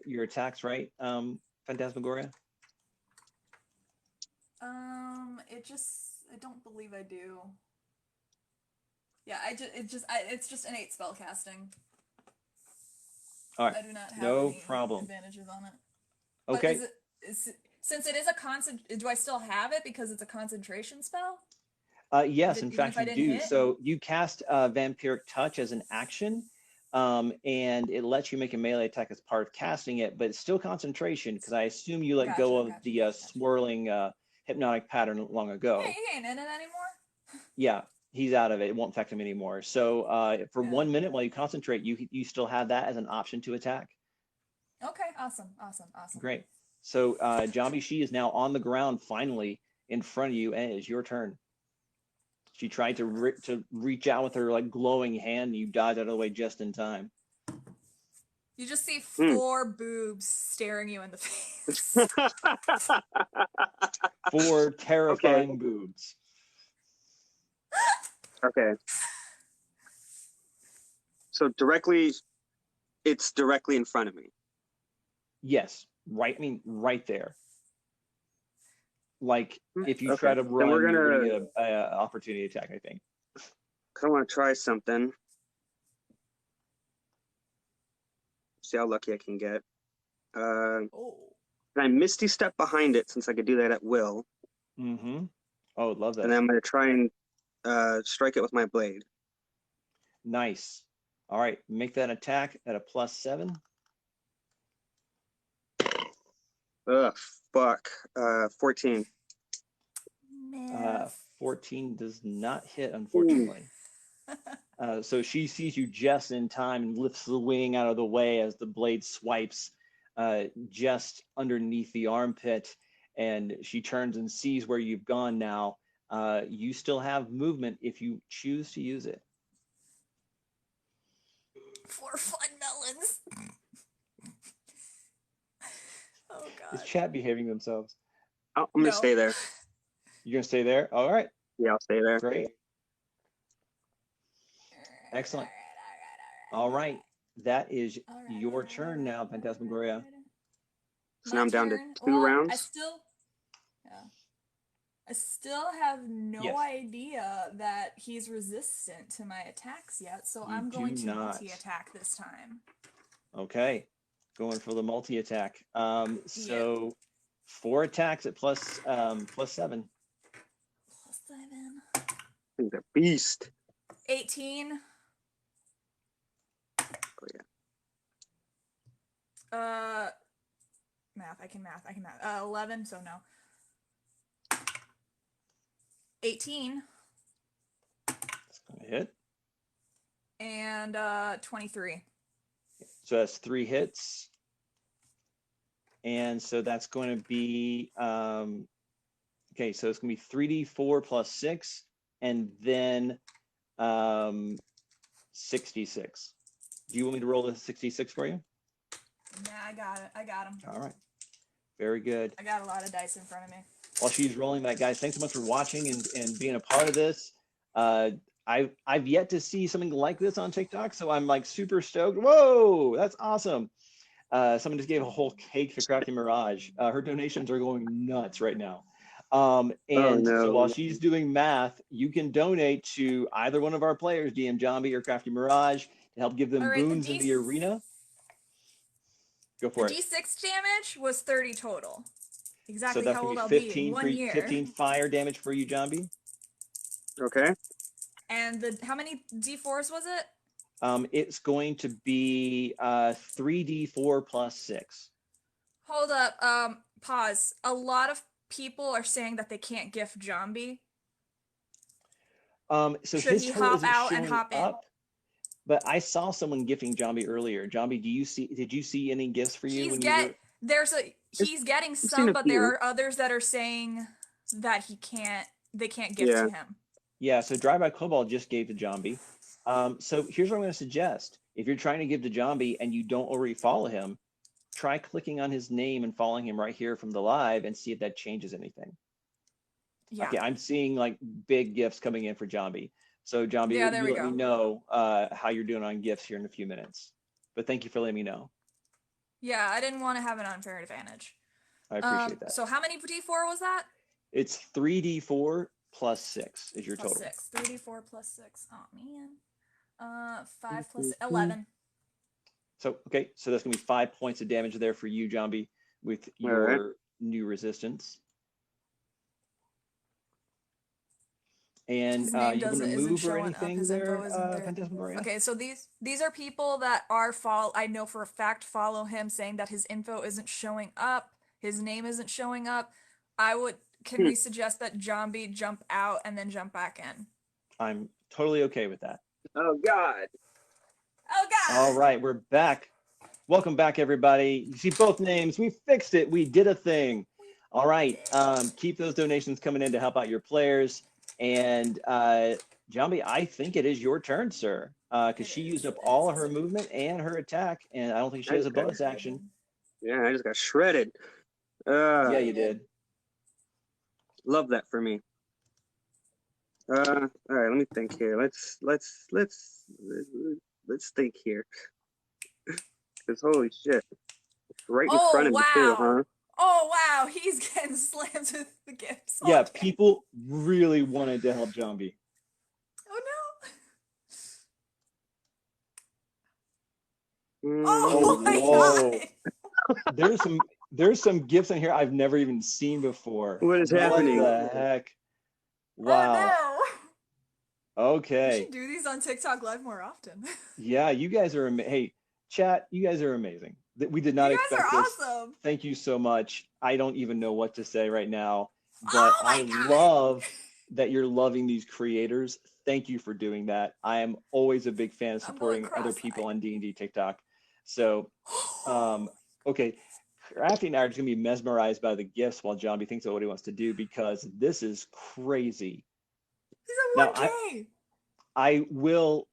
your attacks, right, Phantasmagoria? I don't believe I do. Yeah, it's just innate spell casting. All right. I do not have no any problem. advantages on it. Okay. But since it is a do I still have it because it's a concentration spell? Yes, in fact you do. So you cast Vampiric Touch as an action, and it lets you make a melee attack as part of casting it, but it's still concentration because I assume you let go of the swirling hypnotic pattern long ago. Yeah, he ain't in it anymore. Yeah, he's out of it. It won't affect him anymore. So for 1 minute while you concentrate, you still have that as an option to attack. Okay, awesome. Great. So Jambi, she is now on the ground finally in front of you, and it's your turn. She tried to reach out with her like glowing hand, and you dodged out of the way just in time. You just see 4 boobs staring you in the face. 4 terrifying boobs. Okay. So it's directly in front of me. Yes, right. I mean, right there. Like if you try to run, you're gonna get an opportunity attack, I think. I want to try something. See how lucky I can get. Can I Misty Step behind it since I could do that at will? Mm-hmm. Oh, love that. And then I'm going to try and strike it with my blade. Nice. All right, make that attack at a +7. Ugh, fuck. 14. 14 does not hit, unfortunately. So she sees you just in time and lifts the wing out of the way as the blade swipes just underneath the armpit, and she turns and sees where you've gone now. You still have movement if you choose to use it. 4 fun melons. Oh God. Is chat behaving themselves? Oh, I'm gonna stay there. You're gonna stay there? All right. Yeah, I'll stay there. Great. Excellent. All right. That is your turn now, Phantasmagoria. So now I'm down to 2 rounds. I still have no idea that he's resistant to my attacks yet, so I'm going to multi-attack this time. Okay. Going for the multi-attack. So 4 attacks at +7. +7. He's a beast. 18. Oh yeah. Math. I can math. 11. So no. 18. That's gonna hit. And 23. So that's 3 hits. And so that's going to be okay. So it's going to be 3d4 + 6, and then 66. Do you want me to roll the 66 for you? Nah, I got it. I got him. All right. Very good. I got a lot of dice in front of me. While she's rolling that, guys, thanks so much for watching and being a part of this. I've yet to see something like this on TikTok, so I'm like super stoked. Whoa, that's awesome. Someone just gave a whole cake to Crafty Mirage. Her donations are going nuts right now. So while she's doing math, you can donate to either one of our players, DM Jambi or Crafty Mirage, to help give them boons in the arena. Go for it. The D6 damage was 30 total. Exactly so that's how old gonna I'll be be in 1 year. 15 fire damage for you, Jambi. Okay. And how many D4s was it? It's going to be 3d4 plus 6. Hold up. Pause. A lot of people are saying that they can't gift Jambi. So Should his he total hop isn't out and showing hop in? up, but I saw someone gifting Jambi earlier. Jambi, did you see any gifts for you when you were? He's getting I've seen some, a but few. there are others that are saying that they can't gift Yeah. to him. Yeah, so Drive by Cobalt just gave to Jambi. So here's what I'm going to suggest. If you're trying to give to Jambi and you don't already follow him, try clicking on his name and following him right here from the live and see if that changes anything. Yeah. Okay, I'm seeing like big gifts coming in for Jambi. So Jambi, Yeah, you there we let me go. know how you're doing on gifts here in a few minutes. But thank you for letting me know. Yeah, I didn't want to have an unfair advantage. I appreciate that. So how many D4 was that? It's 3d4 plus 6 is your Plus total. 6. 3d4 plus 6. Oh man. 5 plus 11. So okay, so that's gonna be 5 points of damage there for you, Jambi, with your new resistance. And His name you want to isn't move or showing up. anything His there, info isn't there. Phantasmagoria? Okay, so these are people that are I know for a fact follow him, saying that his info isn't showing up, his name isn't showing up. Can we suggest that Jambi jump out and then jump back in? I'm totally okay with that. Oh God. Oh God! All right, we're back. Welcome back, everybody. You see both names. We fixed it. We did a thing. All right, keep those donations coming in to help out your players. And Jambi, I think it is your turn, sir, because she used up all of her movement and her attack, and I don't think she has a bonus action. Yeah, I just got shredded. Yeah, you did. Love that for me. All right, let me think here. Let's think here. Because holy shit, right in front of me too, huh? Oh wow, he's getting slammed with the gifts. Yeah, Okay. people really wanted to help Jambi. Oh no. Oh my God. There's some gifts in here I've never even seen before. What is happening? What the heck? Wow. Oh no. Okay. You should do these on TikTok Live more often. Yeah, you guys are hey, chat, you guys are amazing. We did not expect this. You guys are awesome. Thank you so much. I don't even know what to say right now, but I love that you're loving these creators. Thank you for doing that. I am always a big fan of supporting other people on D&D TikTok. So, okay, Crafty and I are just gonna be mesmerized by the gifts while Jambi thinks of what he wants to do, because this is crazy. He's a 1K. I will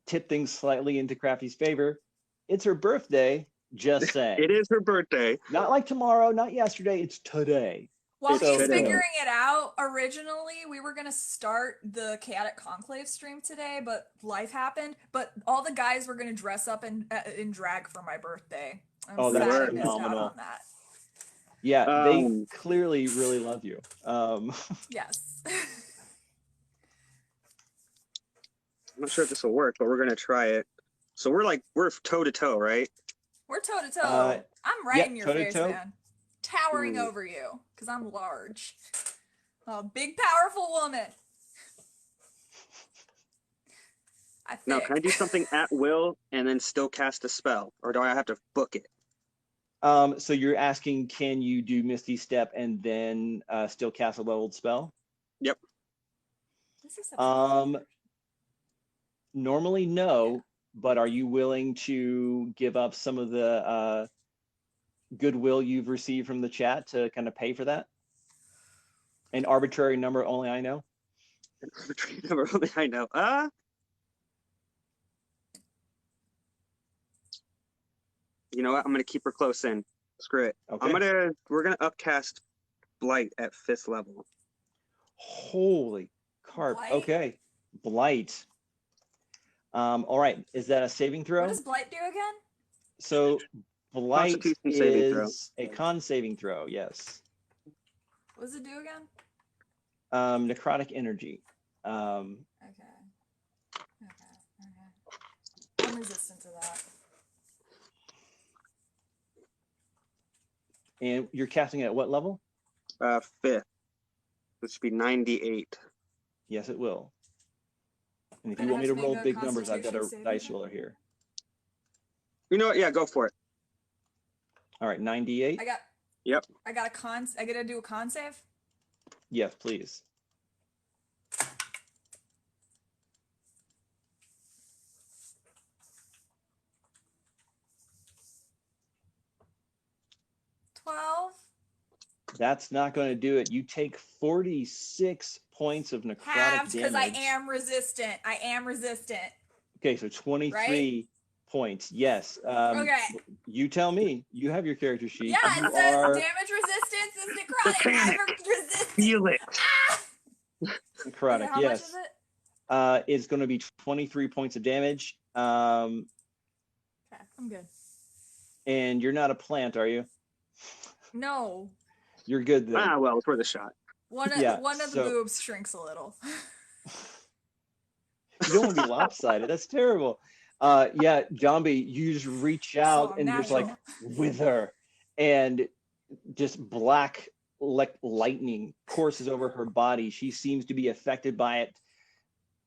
tip things slightly into Crafty's favor. It's her birthday, just saying. It is her birthday. Not like tomorrow, not yesterday, it's today. While he's figuring it out, originally we were going to start the Chaotic Conclave stream today, but life happened. But all the guys were going to dress up in drag for my birthday. I'm that's sad phenomenal. on that. Yeah, they clearly really love you. Yes. I'm not sure if this will work, but we're gonna try it. So we're toe to toe, right? We're toe to toe. I'm right in your face, man. Towering over you, because I'm large. A big, powerful woman. Now, can I do something at will and then still cast a spell, or do I have to book it? So you're asking, can you do Misty Step and then still cast a leveled spell? Yep. Normally, no, but are you willing to give up some of the goodwill you've received from the chat to kind of pay for that? An arbitrary number only I know? An arbitrary number only I know. You know what? I'm gonna keep her close in. Screw it. Okay. We're gonna upcast Blight at 5th level. Holy carp. Blight. Okay. Blight. All right. Is that a saving throw? What does Blight do again? So Blight is a con saving throw, yes. What does it do again? Necrotic energy. Okay. I'm resistant to that. And you're casting it at what level? 5th. This should be 98. Yes, it will. And if But you it want me has to to be roll a big numbers, I've got a Constitution dice saving roller here. You know what? Yeah, go for it. All right, 98. Yep. I get to do a con save? Yes, please. That's not going to do it. You take 46 points of necrotic Halved because I damage. am resistant. I am resistant. Okay, so 23 Right? points. Yes. Okay. You tell me. You have your character sheet. Yeah, You it says are damage resistance is necrotic. I'm resistant. Feel it. Ah! necrotic. Okay, how yes. much is it? It's going to be 23 points of damage. Okay, I'm good. And you're not a plant, are you? No. You're good then. Ah, well, it's worth a shot. One of the boobs shrinks a little. You don't want to be lopsided. That's terrible. Yeah, Jambi, you just reach out and just like wither, and just black like lightning courses over her body. She seems to be affected by it,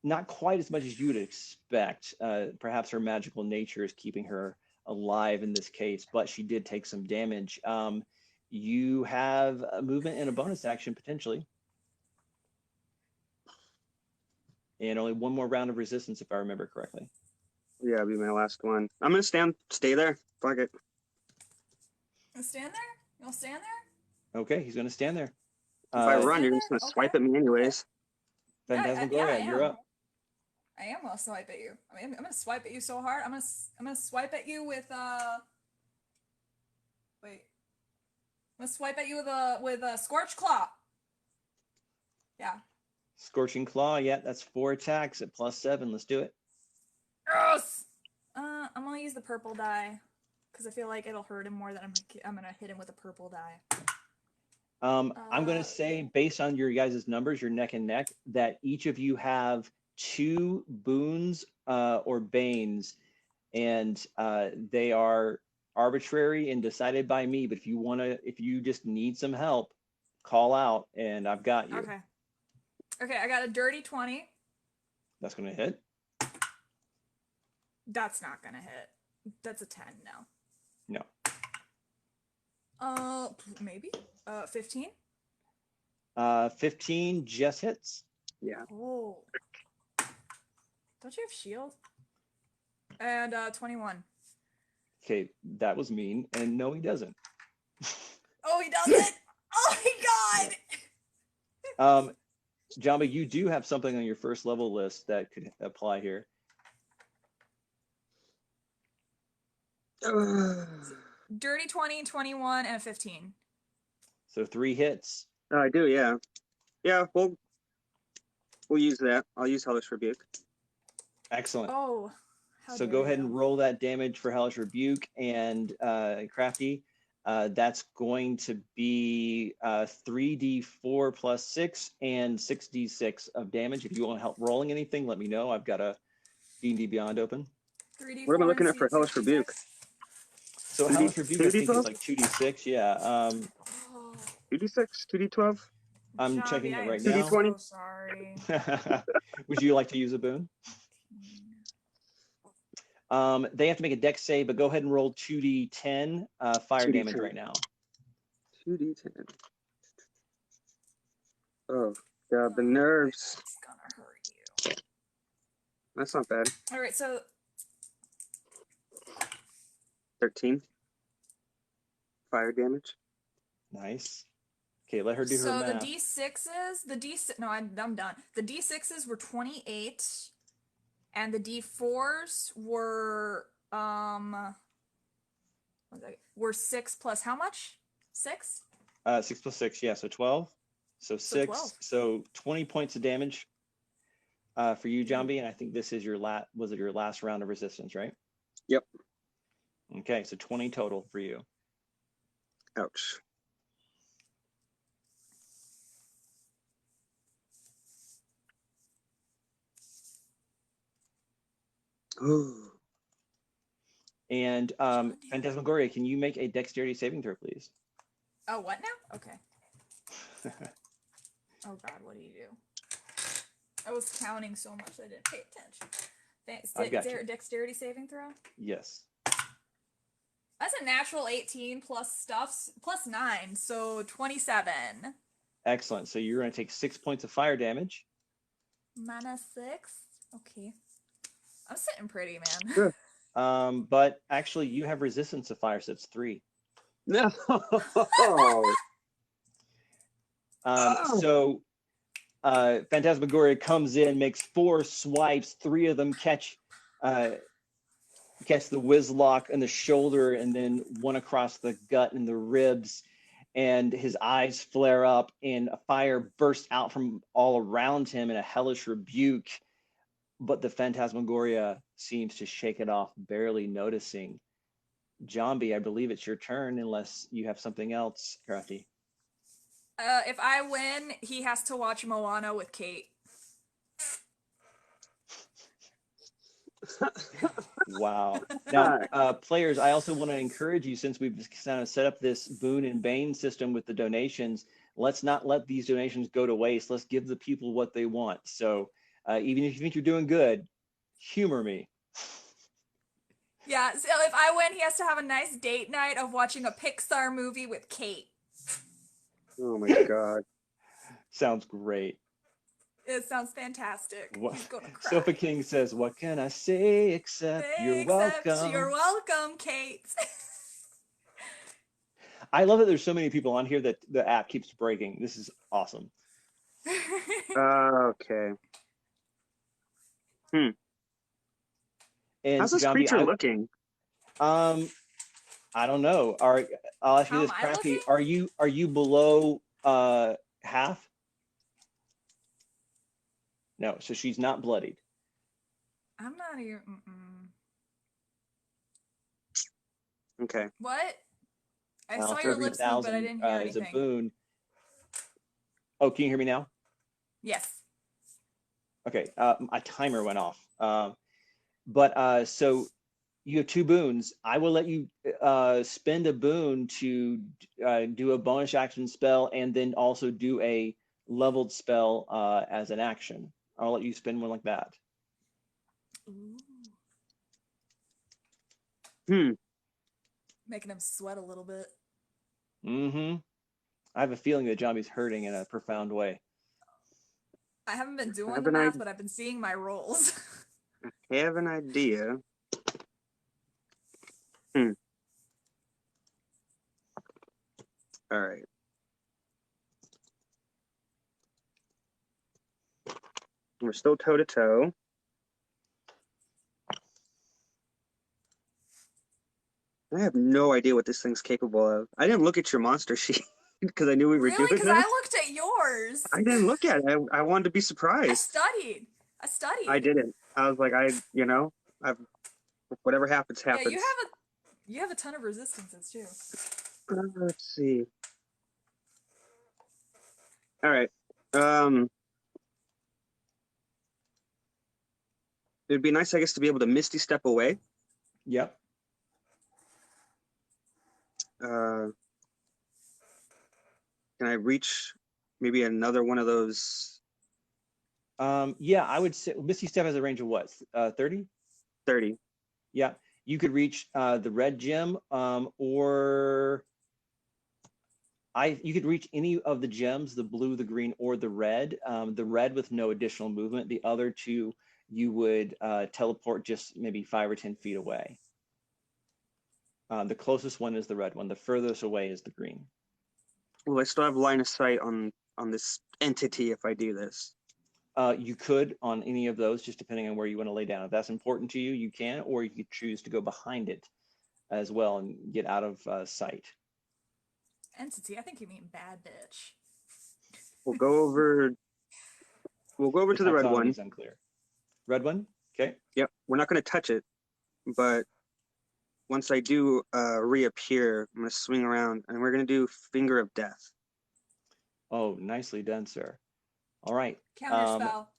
not quite as much as you would expect. Perhaps her magical nature is keeping her alive in this case, but she did take some damage. You have a movement and a bonus action potentially. And only one more round of resistance, if I remember correctly. Yeah, it'll be my last one. I'm gonna stay there. Fuck it. You stand there? You'll stand there? Okay, he's gonna stand there. If I run, you're just gonna swipe at me anyways. Phantasmagoria, I you're up. I am gonna swipe at you. I mean, I'm gonna swipe at you so hard. I'm gonna swipe at you with Wait. I'm gonna swipe at you with a Scorch Claw. Yeah. Scorching Claw, yeah, that's 4 attacks at +7. Let's do it. Gross! I'm gonna use the purple die because I feel like it'll hurt him more than I'm gonna hit him with a purple die. I'm gonna say, based on your guys' numbers, you're neck and neck, that each of you have 2 boons or banes, and they are arbitrary and decided by me. But if you just need some help, call out, and I've got you. Okay, I got a dirty 20. That's gonna hit. That's not gonna hit. That's a 10 now. No. Maybe. 15. 15 just hits. Yeah. Oh. Don't you have shield? And 21. Okay, that was mean. And no, he doesn't. Oh, he doesn't. Oh my god. Jambi, you do have something on your first level list that could apply here. Dirty 20, 21, and a 15. So 3 hits. Oh, I do, yeah. Yeah, we'll use that. I'll use Hellish Rebuke. Excellent. Oh. So go ahead and roll that damage for Hellish Rebuke, and Crafty. That's going to be 3d4 plus 6 and 6d6 of damage. If you want help rolling anything, let me know. I've got a D&D Beyond open. 3d4 What am I looking at for Hellish Rebuke? So Hellish Rebuke, I think it's like 2d6. Yeah. 2d6, 2d12. I'm checking it right now. 2d20. So sorry. Would you like to use a boon? They have to make a dex save, but go ahead and roll 2d10 fire 2d10. damage right now. 2d10. Oh, God, the nerves. It's gonna hurt you. That's not bad. All right, so 13. Fire damage. Nice. Okay, let her do her so math. the d6s, no, I'm done. The d6s were 28, and the d4s were 6 plus how much? 6? 6 plus 6, yeah, so 12. So 6. 12. So 20 points of damage for you, Jambi, and I think this is your last round of resistance, right? Yep. Okay, so 20 total for you. Ouch. Ooh. And Phantasmagoria, can you make a dexterity saving throw, please? Oh, what now? Okay. Oh God, what do you do? I was counting so much I didn't pay attention. I've got Is there you. a dexterity saving throw? Yes. That's a natural 18 plus stuffs plus 9, so 27. Excellent. So you're going to take 6 points of fire damage. Mana 6. Okay. I'm sitting pretty, man. Sure. But actually, you have resistance to fire, so it's 3. No. So Phantasmagoria comes in, makes 4 swipes. 3 of them catch the Whizlock in the shoulder, and then 1 across the gut and the ribs. And his eyes flare up, and a fire bursts out from all around him in a hellish rebuke. But the Phantasmagoria seems to shake it off, barely noticing. Jambi, I believe it's your turn, unless you have something else, Crafty. If I win, he has to watch Moana with Kate. Wow. Now, players, I also want to encourage you, since we've kind of set up this boon and bane system with the donations, let's not let these donations go to waste. Let's give the people what they want. So even if you think you're doing good, humor me. Yeah, so if I win, he has to have a nice date night of watching a Pixar movie with Kate. Oh my god. Sounds great. It sounds fantastic. What? He's gonna cry. Sofa King says, "What can I say except you're welcome?" You're welcome, Kate. I love that there's so many people on here that the app keeps breaking. This is awesome. Okay. And how's this Jambi, creature looking? I don't know. I'll ask you this, Crafty. Are you below half? No, so she's not bloodied. I'm not even. Okay. What? I saw your lips move, but I didn't hear anything. Is a boon. Oh, can you hear me now? Yes. Okay. My timer went off. So you have 2 boons. I will let you spend a boon to do a bonus action spell, and then also do a leveled spell as an action. I'll let you spend one like that. Ooh. Making him sweat a little bit. I have a feeling that Jambi's hurting in a profound way. I haven't been doing the math, but I've been seeing my rolls. I have an idea. All right. We're still toe to toe. I have no idea what this thing's capable of. I didn't look at your monster sheet because I knew we were doing this. Because I looked at yours. I didn't look at it. I wanted to be surprised. I studied. I didn't. I was like, whatever happens, happens. Yeah, you have a ton of resistances too. Let's see. All right. It'd be nice, I guess, to be able to Misty Step away. Yep. Can I reach maybe another one of those? Yeah, I would say Misty Step has a range of what? 30? 30. Yeah. You could reach the red gem, or you could reach any of the gems, the blue, the green, or the red. The red with no additional movement. The other 2 you would teleport just maybe 5 or 10 feet away. The closest one is the red one. The furthest away is the green. Well, I still have line of sight on this entity if I do this. You could on any of those, just depending on where you want to lay down. If that's important to you, you can, or you could choose to go behind it as well and get out of sight. Entity, I think you mean bad bitch. We'll go over to the red one. Unclear. Red one? Okay. Yep. We're not going to touch it, but once I do reappear, I'm going to swing around, and we're going to do Finger of Death. Oh, nicely done, sir. All right. Counter spell.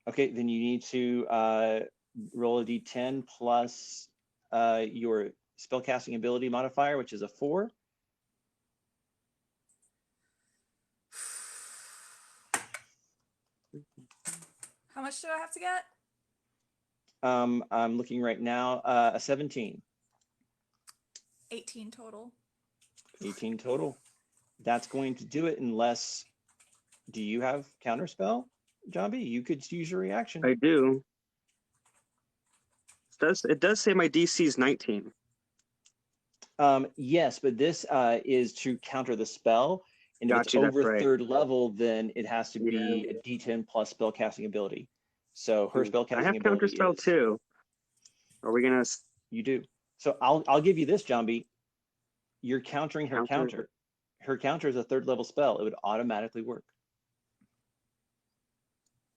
Okay, then you need to roll a d10 plus your spellcasting ability modifier, which is a 4. How much do I have to get? I'm looking right now. A 17. 18 total. 18 total. That's going to do it unless. Do you have counterspell, John B? You could use your reaction. I do. It does say my DC is 19. Yes, but this is to counter the spell. And if it's Gotcha, over that's right. third level, then it has to be Yeah. a D10 plus spellcasting ability. So her spellcasting I have ability counterspell is, too. Are we gonna You do. So I'll give you this, John B. You're countering her Counter. counter. Her counter is a third level spell. It would automatically work.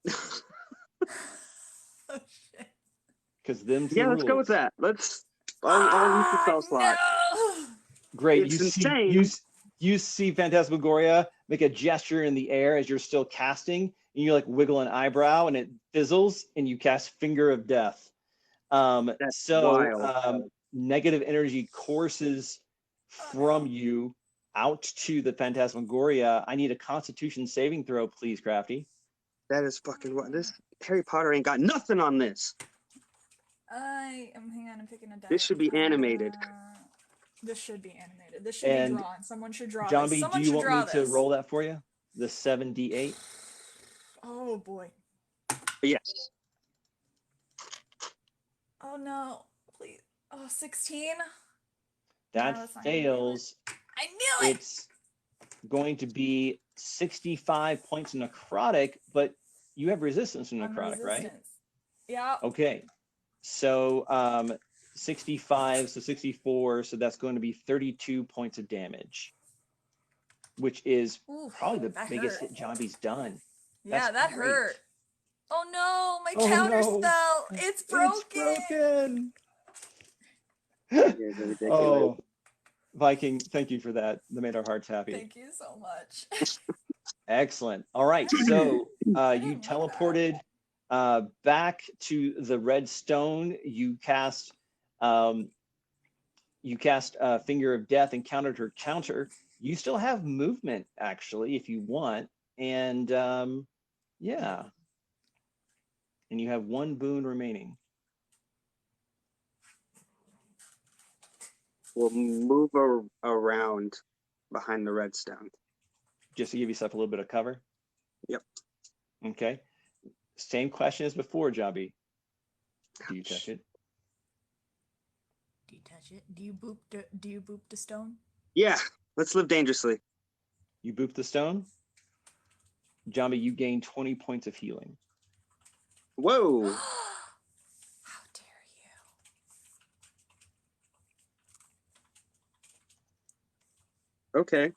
Oh shit. Because them two Yeah, let's go with rules. that. I'll use the spell slot. No! Great. It's You insane. you see Phantasmagoria make a gesture in the air as you're still casting, and you like wiggle an eyebrow, and it fizzles, and you cast Finger of Death. That's wild. Negative energy courses from you out to the Phantasmagoria. I need a Constitution saving throw, please, Crafty. That is fucking what this Harry Potter ain't got nothing on this. Hang on, I'm picking a die. This should be animated. This should be animated. This should And be drawn. Someone should draw John this. B, do Someone you should want draw me to this. roll that for you? The 7d8. Oh boy. Yes. Oh no. Please. Oh, 16? That that's not gonna do fails. I knew it! It's going to be 65 points necrotic, but you have resistance to I'm necrotic, right? resistance. Yeah. Okay. So 65, so 64, so that's going to be 32 points of damage, which is Ooh, probably the that biggest hurt. hit John B's done. Yeah, That's that great. hurt. Oh no, my Oh, counter no. spell. It's broken. It's broken. You guys are ridiculous. Oh, Viking, thank you for that. That made our hearts happy. Thank you so much. Excellent. All right, so you like teleported back to the red stone. You cast Finger of Death and countered her counter. You still have movement, actually, if you want, and yeah, and you have one boon remaining. We'll move around behind the redstone. Just to give yourself a little bit of cover. Yep. Okay. Same question as before, Jobby. Do you touch it? Do you touch it? Do you boop the stone? Yeah, let's live dangerously. You boop the stone. Jobby, you gain 20 points of healing. Whoa. How dare you? Okay.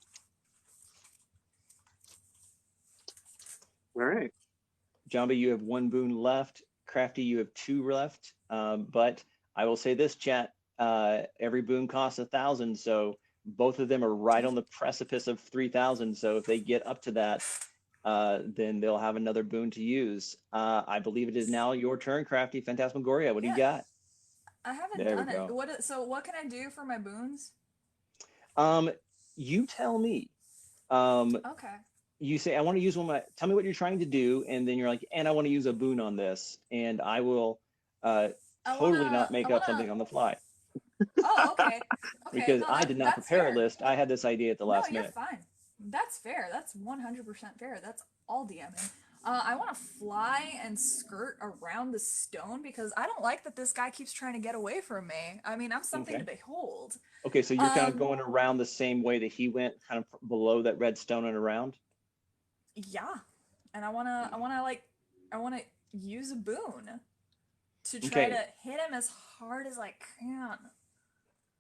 All right. Jobby, you have one boon left. Crafty, you have two left. But I will say this, chat. Every boon costs 1,000, so both of them are right on the precipice of 3,000. So if they get up to that, then they'll have another boon to use. I believe it is now your turn, Crafty. Phantasmagoria, what do you got? I haven't There we done it. go. So what can I do for my boons? You tell me. Okay. You say, I want to use one of my, tell me what you're trying to do, and then you're like, and I want to use a boon on this, and I will totally not make up something on the fly. Oh, okay. Because no, I did not that's prepare fair. a list. I had this idea at the last No, minute. you're fine. That's fair. That's 100% fair. That's all DMing. I want to fly and skirt around the stone because I don't like that this guy keeps trying to get away from me. I mean, I'm something Okay. to behold. Okay, so you're kind of going around the same way that he went, kind of below that red stone and around? Yeah. And I want to use a boon to try Okay. to hit him as hard as I can.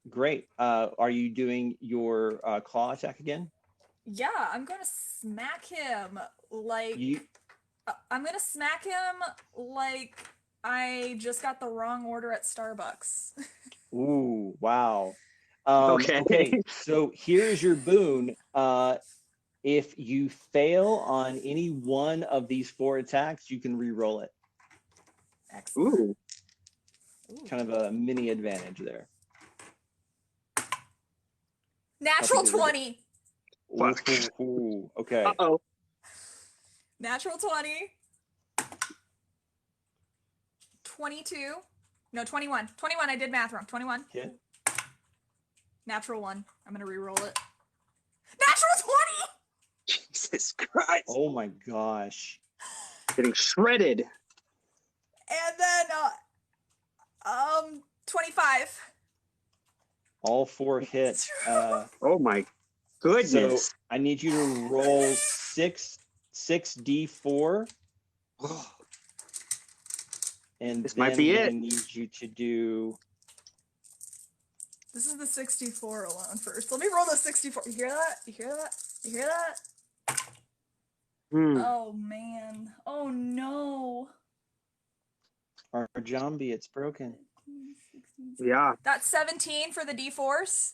Great. Are you doing your claw attack again? Yeah, I'm going to smack him like I just got the wrong order at Starbucks. Ooh, wow. Okay. Okay, so here's your boon. If you fail on any one of these 4 attacks, you can re-roll it. Excellent. Ooh. Kind of a mini advantage there. Natural Okay. 20. Fuck. Ooh, okay. Uh-oh. Natural 20. 22. No, 21. 21, I did math wrong. 21. Hit. Natural 1. I'm going to re-roll it. Natural 20! Jesus Christ. Oh my gosh. Getting shredded. And then, 25. All 4 hits. Oh my goodness. So I need you to roll 6d4. And This then might be I it. need you to do. This is the 64 alone first. Let me roll the 64. You hear that? You hear that? You hear that? Oh, man. Oh, no. Our zombie, it's broken. Yeah. That's 17 for the D-Force.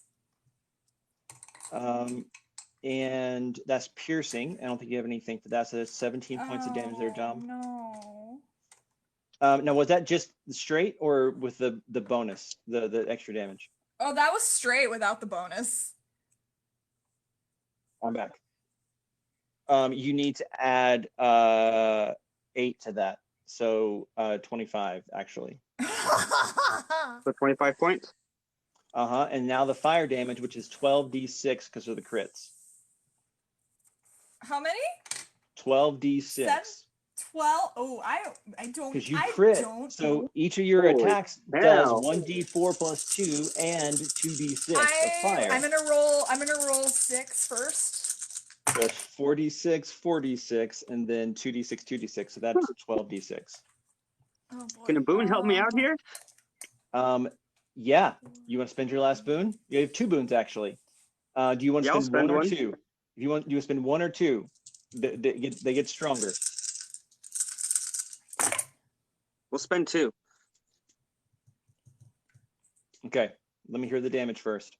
And that's piercing. I don't think you have anything for that. So that's 17 points of damage there, Dom. No. Now, was that just straight or with the bonus, the extra damage? Oh, that was straight without the bonus. I'm back. You need to add 8 to that. So 25, actually. So 25 points? Uh-huh. And now the fire damage, which is 12d6 because of the crits. How many? 12d6. 12. Oh, I don't. Because you crit. So each of your attacks does 1d4 plus 2 and 2d6 of fire. I'm gonna roll 6 first. So 4d6, 4d6, and then 2d6, 2d6. So that's 12d6. Oh boy. Can a boon help me out here? Yeah. You want to spend your last boon? You have 2 boons actually. Do you want to spend 1 or 2? If you want, spend 1 or 2. They get stronger. We'll spend 2. Okay. Let me hear the damage first.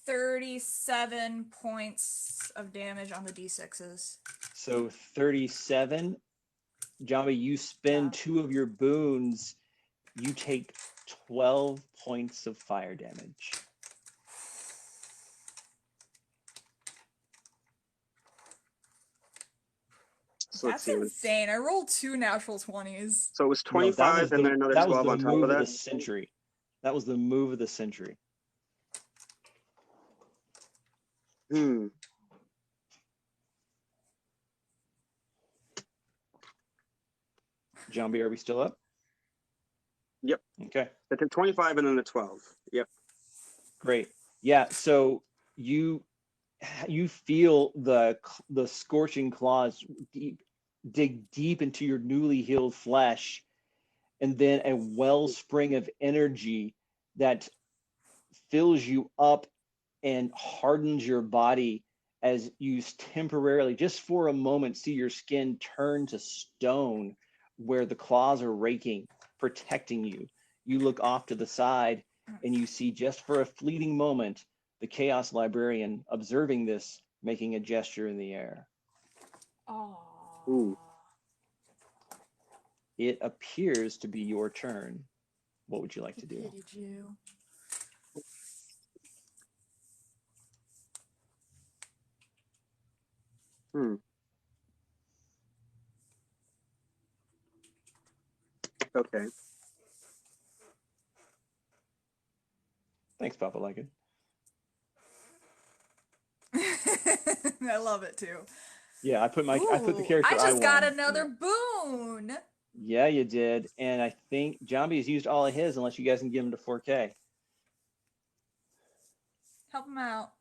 $37 points of damage on the D6s. So 37. Jambi, you spend 2 of your boons. You take 12 points of fire damage. So That's insane. I rolled 2 natural 20s. So it was 25 and then another 12 on top of that? That was the move of the century. That was the move of the century. Jambi, are we still up? Yep. Okay. I took 25 and then the 12. Yep. Great. Yeah. So you feel the scorching claws dig deep into your newly healed flesh, and then a wellspring of energy that fills you up and hardens your body as you temporarily, just for a moment, see your skin turn to stone where the claws are raking, protecting you. You look off to the side and you see, just for a fleeting moment, the Chaos Librarian observing this, making a gesture in the air. Oh. Ooh. It appears to be your turn. What would you like to do? Did you? Okay. Thanks, Papa Like It. I love it too. Yeah, I put the character I just got want. another boon. Yeah, you did. And I think Jambi has used all of his, unless you guys can give him to 4K. Help him out.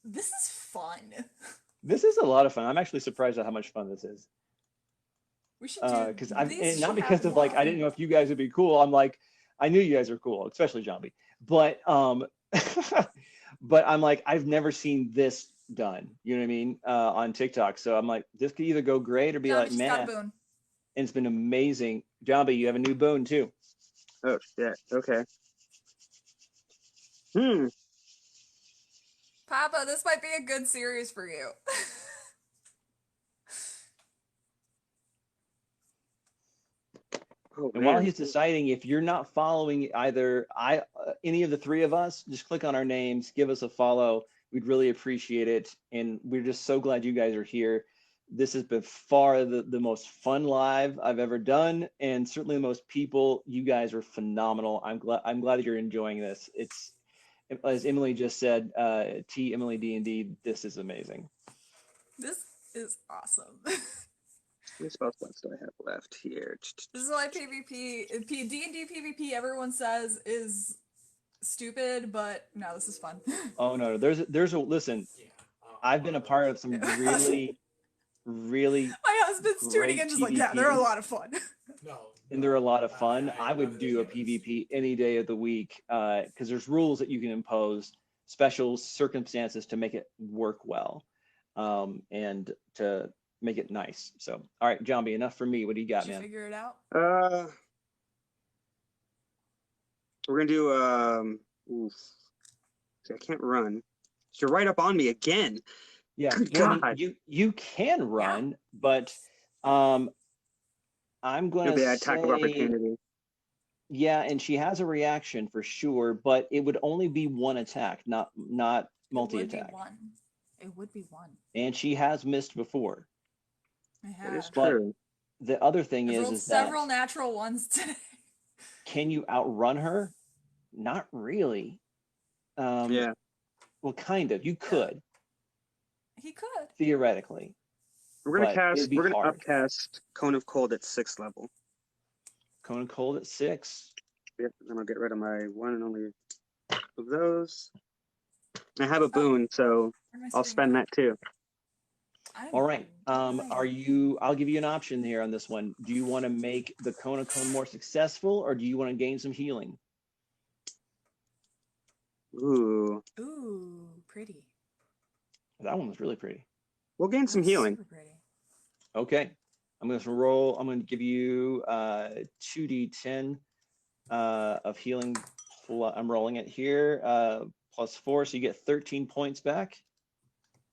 This is fun. This is a lot of fun. I'm actually surprised at how much fun this is. We should do because not because of like I didn't know if you guys would be cool. I'm like, I knew you guys were cool, especially Jambi. But but I'm like, I've never seen this done. You know what I mean? On TikTok. So I'm like, this could either go great or be like, man. And it's been amazing. Jambi, you have a new boon too. Oh shit. Okay. Papa, this might be a good series for you. Oh, And while man. he's deciding, if you're not following either any of the three of us, just click on our names, give us a follow. We'd really appreciate it. And we're just so glad you guys are here. This has been far the most fun live I've ever done, and certainly the most people. You guys are phenomenal. I'm glad that you're enjoying this. It's, as Emily just said, T Emily D&D, this is amazing. This is awesome. What spell slots do I have left here? This is why PvP, D&D PvP, everyone says is stupid, but no, this is fun. Oh no, there's a listen. I've been a part of some really My husband's tuning in just like, yeah, they're a lot of fun. and they're a lot of fun. I would do a PvP any day of the week because there's rules that you can impose, special circumstances to make it work well, and to make it nice. So, all right, Jambi, enough for me. What do you got, Did you man? figure it out? We're gonna do oof. See, I can't run. So you're right up on me again. Yeah, Good well, God. you can run, but I'm going It'll be to an attack of say, opportunity. yeah, and she has a reaction for sure, but it would only be one attack, not multi-attack. It would be one. And she has missed before. I That is have. But true. the other thing I've rolled is several that natural ones today. can you outrun her? Not really. Yeah. Well, kind of. You could He could. theoretically. We're gonna but cast. it'd be We're gonna hard. upcast Cone of Cold at 6th level. Cone of Cold at 6. Yep. Then I'll get rid of my one and only of those. I have a boon, so Where am I I'll sitting spend now? that too. All right. Nice. I'll give you an option here on this one. Do you want to make the Cone of Cone more successful, or do you want to gain some healing? Ooh. Ooh, pretty. That one was really pretty. We'll gain some That's healing. super pretty. Okay. I'm going to give you 2d10 of healing. I'm rolling it here, +4, so you get 13 points back.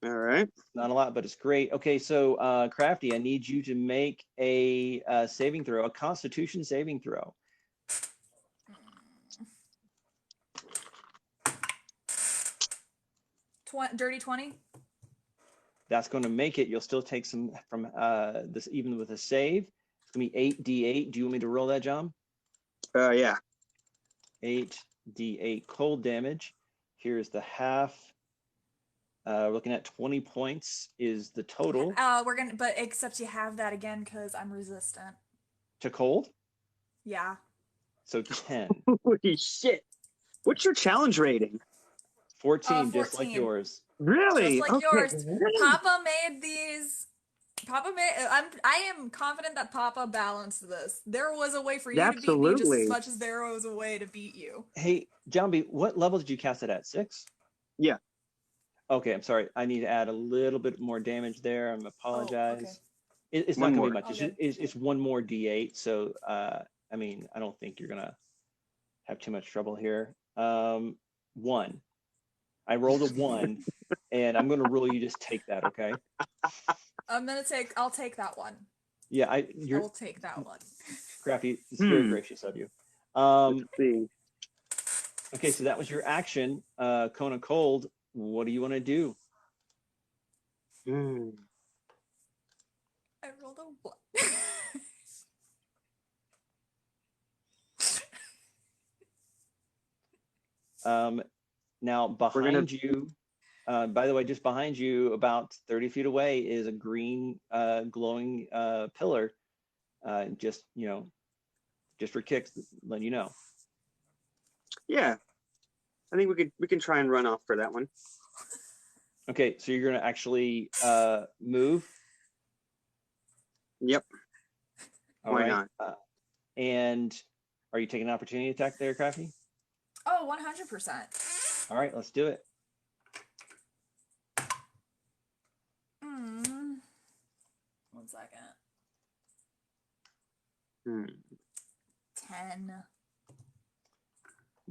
All right. Not a lot, but it's great. Okay, so Crafty, I need you to make a saving throw, a Constitution saving throw. Dirty 20? That's going to make it. You'll still take some from this, even with a save. It's going to be 8d8. Do you want me to roll that, John? Yeah. 8d8 cold damage. Here's the half. We're looking at 20 points is the total. But except you have that again because I'm resistant. To cold? Yeah. So 10. Holy shit. What's your challenge rating? 14, just 14. like yours. Really? Just like yours. Really? Papa made these. I am confident that Papa balanced this. There was a way for you to beat me just Absolutely. as much as there was a way to beat you. Hey, Jambi, what level did you cast it at? 6? Yeah. Okay, I'm sorry. I need to add a little bit more damage there. I apologize. okay. It's not One going to be more. much. Okay. It's one more d8. So, I mean, I don't think you're going to have too much trouble here. 1. I rolled a 1, and I'm going to rule you just take that, okay? I'll take that one. Yeah, I you're will take that one. Crafty. It's very gracious of you. Let's see. Okay, so that was your action, Cone of Cold. What do you want to do? Hmm. I rolled a 1. Now behind you, by the way, just behind you, about 30 feet away, is a green glowing pillar. Just for kicks, letting you know. Yeah. I think we can try and run off for that one. Okay, so you're gonna actually move. Yep. All Why right. not? And are you taking an opportunity attack there, Crafty? Oh, 100%. All right, let's do it. One second. 10.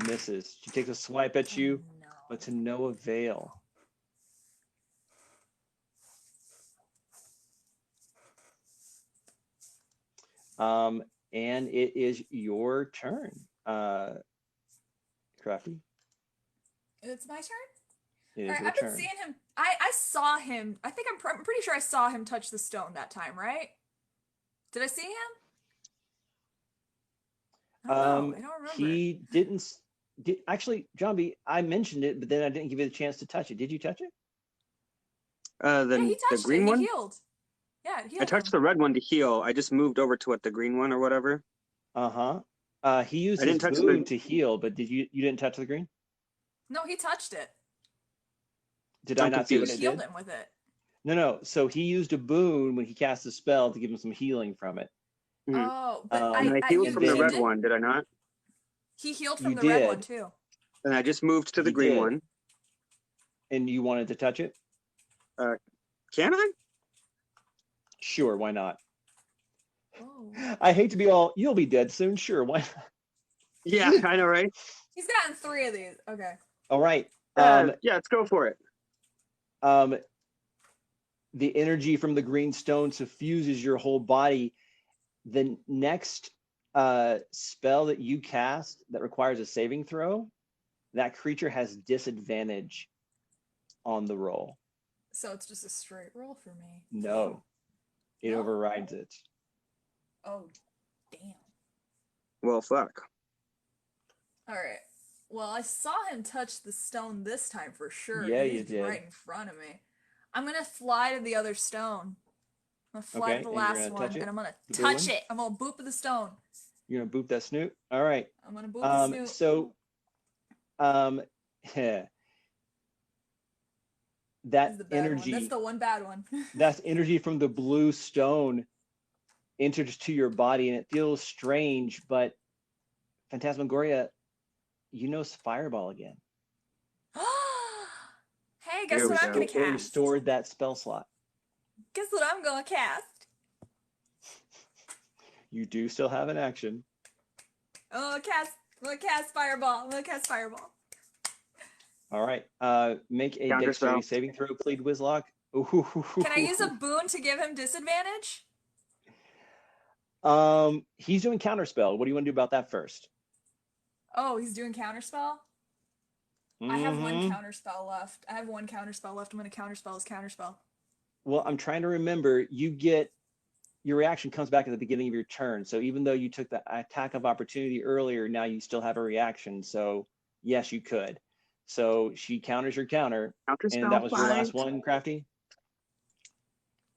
Misses. She takes a swipe at you, No. but to no avail. and it is your turn, Crafty. It's my turn? It is All right, your I've been turn. seeing him. I saw him. I think I'm pretty sure I saw him touch the stone that time, right? Did I see him? I don't know. I don't remember. He didn't. Actually, John B, I mentioned it, but then I didn't give you the chance to touch it. Did you touch it? Yeah, he touched the green it. one? He healed. Yeah, he healed I touched him. the red one to heal. I just moved over to the green one or whatever. He used I his didn't touch boon to heal, but you didn't touch the green? No, he touched it. Did I I'm not see what He it healed did? him with it. No. So he used a boon when he cast a spell to give him some healing from it. Mhm. Oh, but And I healed he, from the he red did, one, did I not? He healed from You the red one did. too. And I just moved to the You green did. one. And you wanted to touch it? Can I? Sure, why not? Oh. I hate to be all, you'll be dead soon. Sure, why not? Yeah, I know, right? He's gotten 3 of these. Okay. All right. Yeah, let's go for it. The energy from the green stone suffuses your whole body. The next spell that you cast that requires a saving throw, that creature has disadvantage on the roll. So it's just a straight roll for me. No, it No? overrides it. Oh, damn. Well, fuck. All right. Well, I saw him touch the stone this time for sure. Yeah, He's you did. right in front of me. I'm gonna fly to the other stone. I'm gonna fly Okay, to the and you're last gonna one, touch it? and I'm gonna The blue touch one? it. I'm gonna boop the stone. You're gonna boop that snoot. All right. I'm gonna boop the snoot. So, This that is the bad energy. one. That's the one bad one. That's energy from the blue stone enters to your body, and it feels strange, but Phantasmagoria, you know, Fireball again. Hey, guess Here we what I'm go. gonna It cast? restored that spell slot. Guess what I'm gonna cast? You do still have an action. I'm gonna cast Fireball. I'm gonna cast Fireball. All right. Make a Counter dexterity spell. saving throw, please, Wizlock. Can I use a boon to give him disadvantage? He's doing counterspell. What do you want to do about that first? Oh, he's doing counterspell? I have one Mhm. counterspell left. I'm gonna counterspell his counterspell. Well, I'm trying to remember. Your reaction comes back at the beginning of your turn. So even though you took the attack of opportunity earlier, now you still have a reaction. So yes, you could. So she counters your counter, Counter and spell that was your last applied. one, Crafty?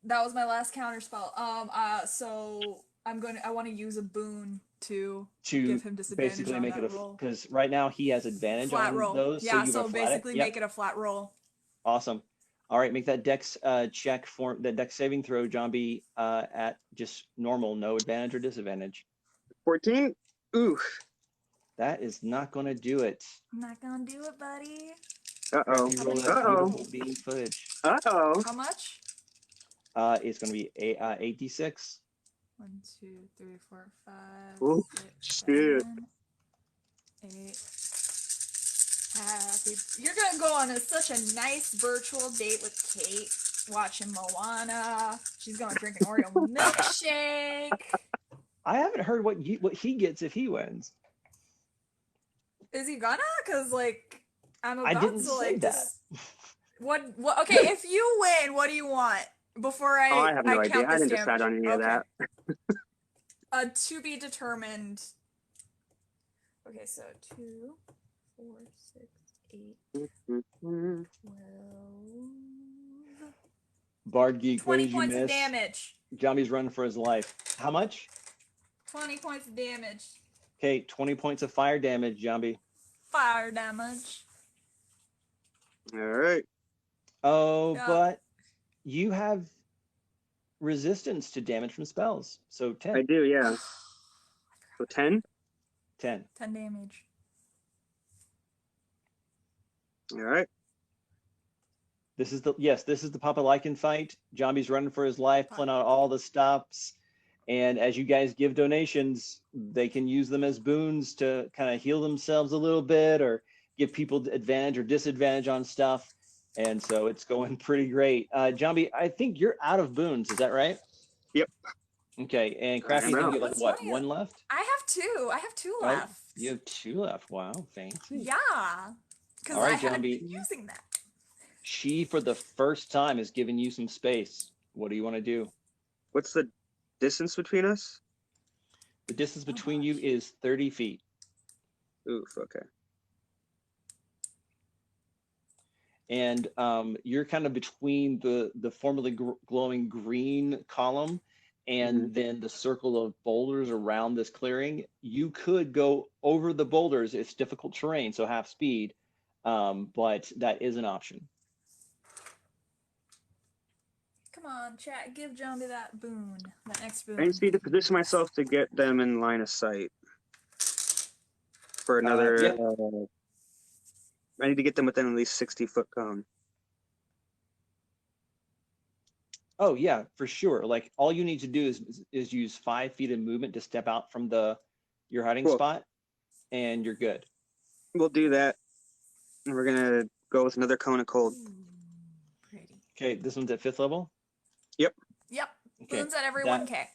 That was my last counterspell. So I want to use a boon to give him disadvantage basically on make that it roll. because right now he has advantage Flat on roll. those. Yeah, so so you flat it. basically Yep. make it a flat roll. Awesome. All right, make that dex check for that dex saving throw, John B, at just normal, no advantage or disadvantage. 14? Ooh. That is not going to do it. I'm not gonna do it, buddy. Uh-oh. You roll that Uh-oh. beautiful bean footage. Uh-oh. How much? It's going to be 8d6. 1, 2, 3, 4, 5, Ooh, 6, shit. 7, 8. You're gonna go on such a nice virtual date with Kate, watching Moana. She's gonna drink an Oreo milkshake. I haven't heard what he gets if he wins. Is he gonna? Cause like I'm about I didn't to say like that. just what? Okay, if you win, what do you want? Before I have no idea. count I this didn't decide on damage. any of that. To be determined. Okay, so 2, 4, 6, 8, 12. Bard Geek, what 20 did you points of miss? damage. Johnny's running for his life. How much? 20 points of damage. Okay, 20 points of fire damage, Jambi. Fire damage. All right. Oh, Yeah. but you have resistance to damage from spells. So 10. I do, yeah. So 10? 10. 10 damage. All right. This is the Papa Lycan fight. Jambi's running for his life, pulling out all the stops. And as you guys give donations, they can use them as boons to kind of heal themselves a little bit or give people advantage or disadvantage on stuff. And so it's going pretty great. Jambi, I think you're out of boons. Is that right? Yep. Okay, and Crafty's gonna get like What's what? funny- One left? I have two. I have two Oh, left. you have two left. Wow, fancy. Yeah. Because All right, I haven't Jambi. been using that. She, for the first time, is giving you some space. What do you want to do? What's the distance between us? The distance between you is 30 feet. Oof, okay. And you're kind of between the formerly glowing green column and then the circle of boulders around this clearing. You could go over the boulders. It's difficult terrain, so half speed, but that is an option. Come on, chat. Give Jambi that boon. That next boon. I just need to position myself to get them in line of sight. For another... yeah. I need to get them within at least 60-foot cone. Oh yeah, for sure. Like all you need to do is use 5 feet of movement to step out from your hiding spot, and you're good. We'll do that. And we're gonna go with another cone of cold. Ooh, pretty. Okay, this one's at 5th level. Yep. Okay, Boons at every 1K.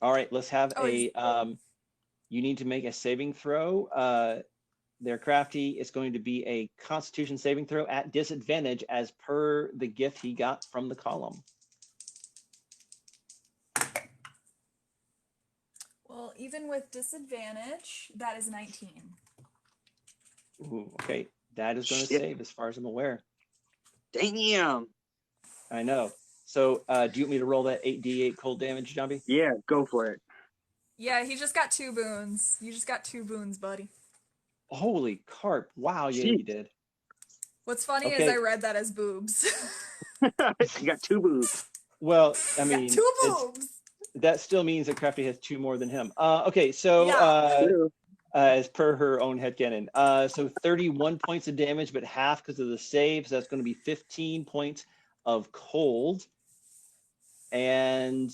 All right, let's have Oh, you need to make a saving throw. They're Crafty. It's going to be a Constitution saving throw at disadvantage as per the gift he got from the column. Well, even with disadvantage, that is 19. Ooh, okay, that is going to save as far as I'm aware. Damn. I know. So do you want me to roll that 8d8 cold damage, Jambi? Yeah, go for it. Yeah, he just got 2 boons. You just got 2 boons, buddy. Holy carp. Wow, yeah, you did. What's funny is I read that as boobs. You got 2 boobs. Well, I mean, 2 boobs. That still means that Crafty has 2 more than him. Okay, so as per her own headcanon, so 31 points of damage, but half because of the save. So that's going to be 15 points of cold. And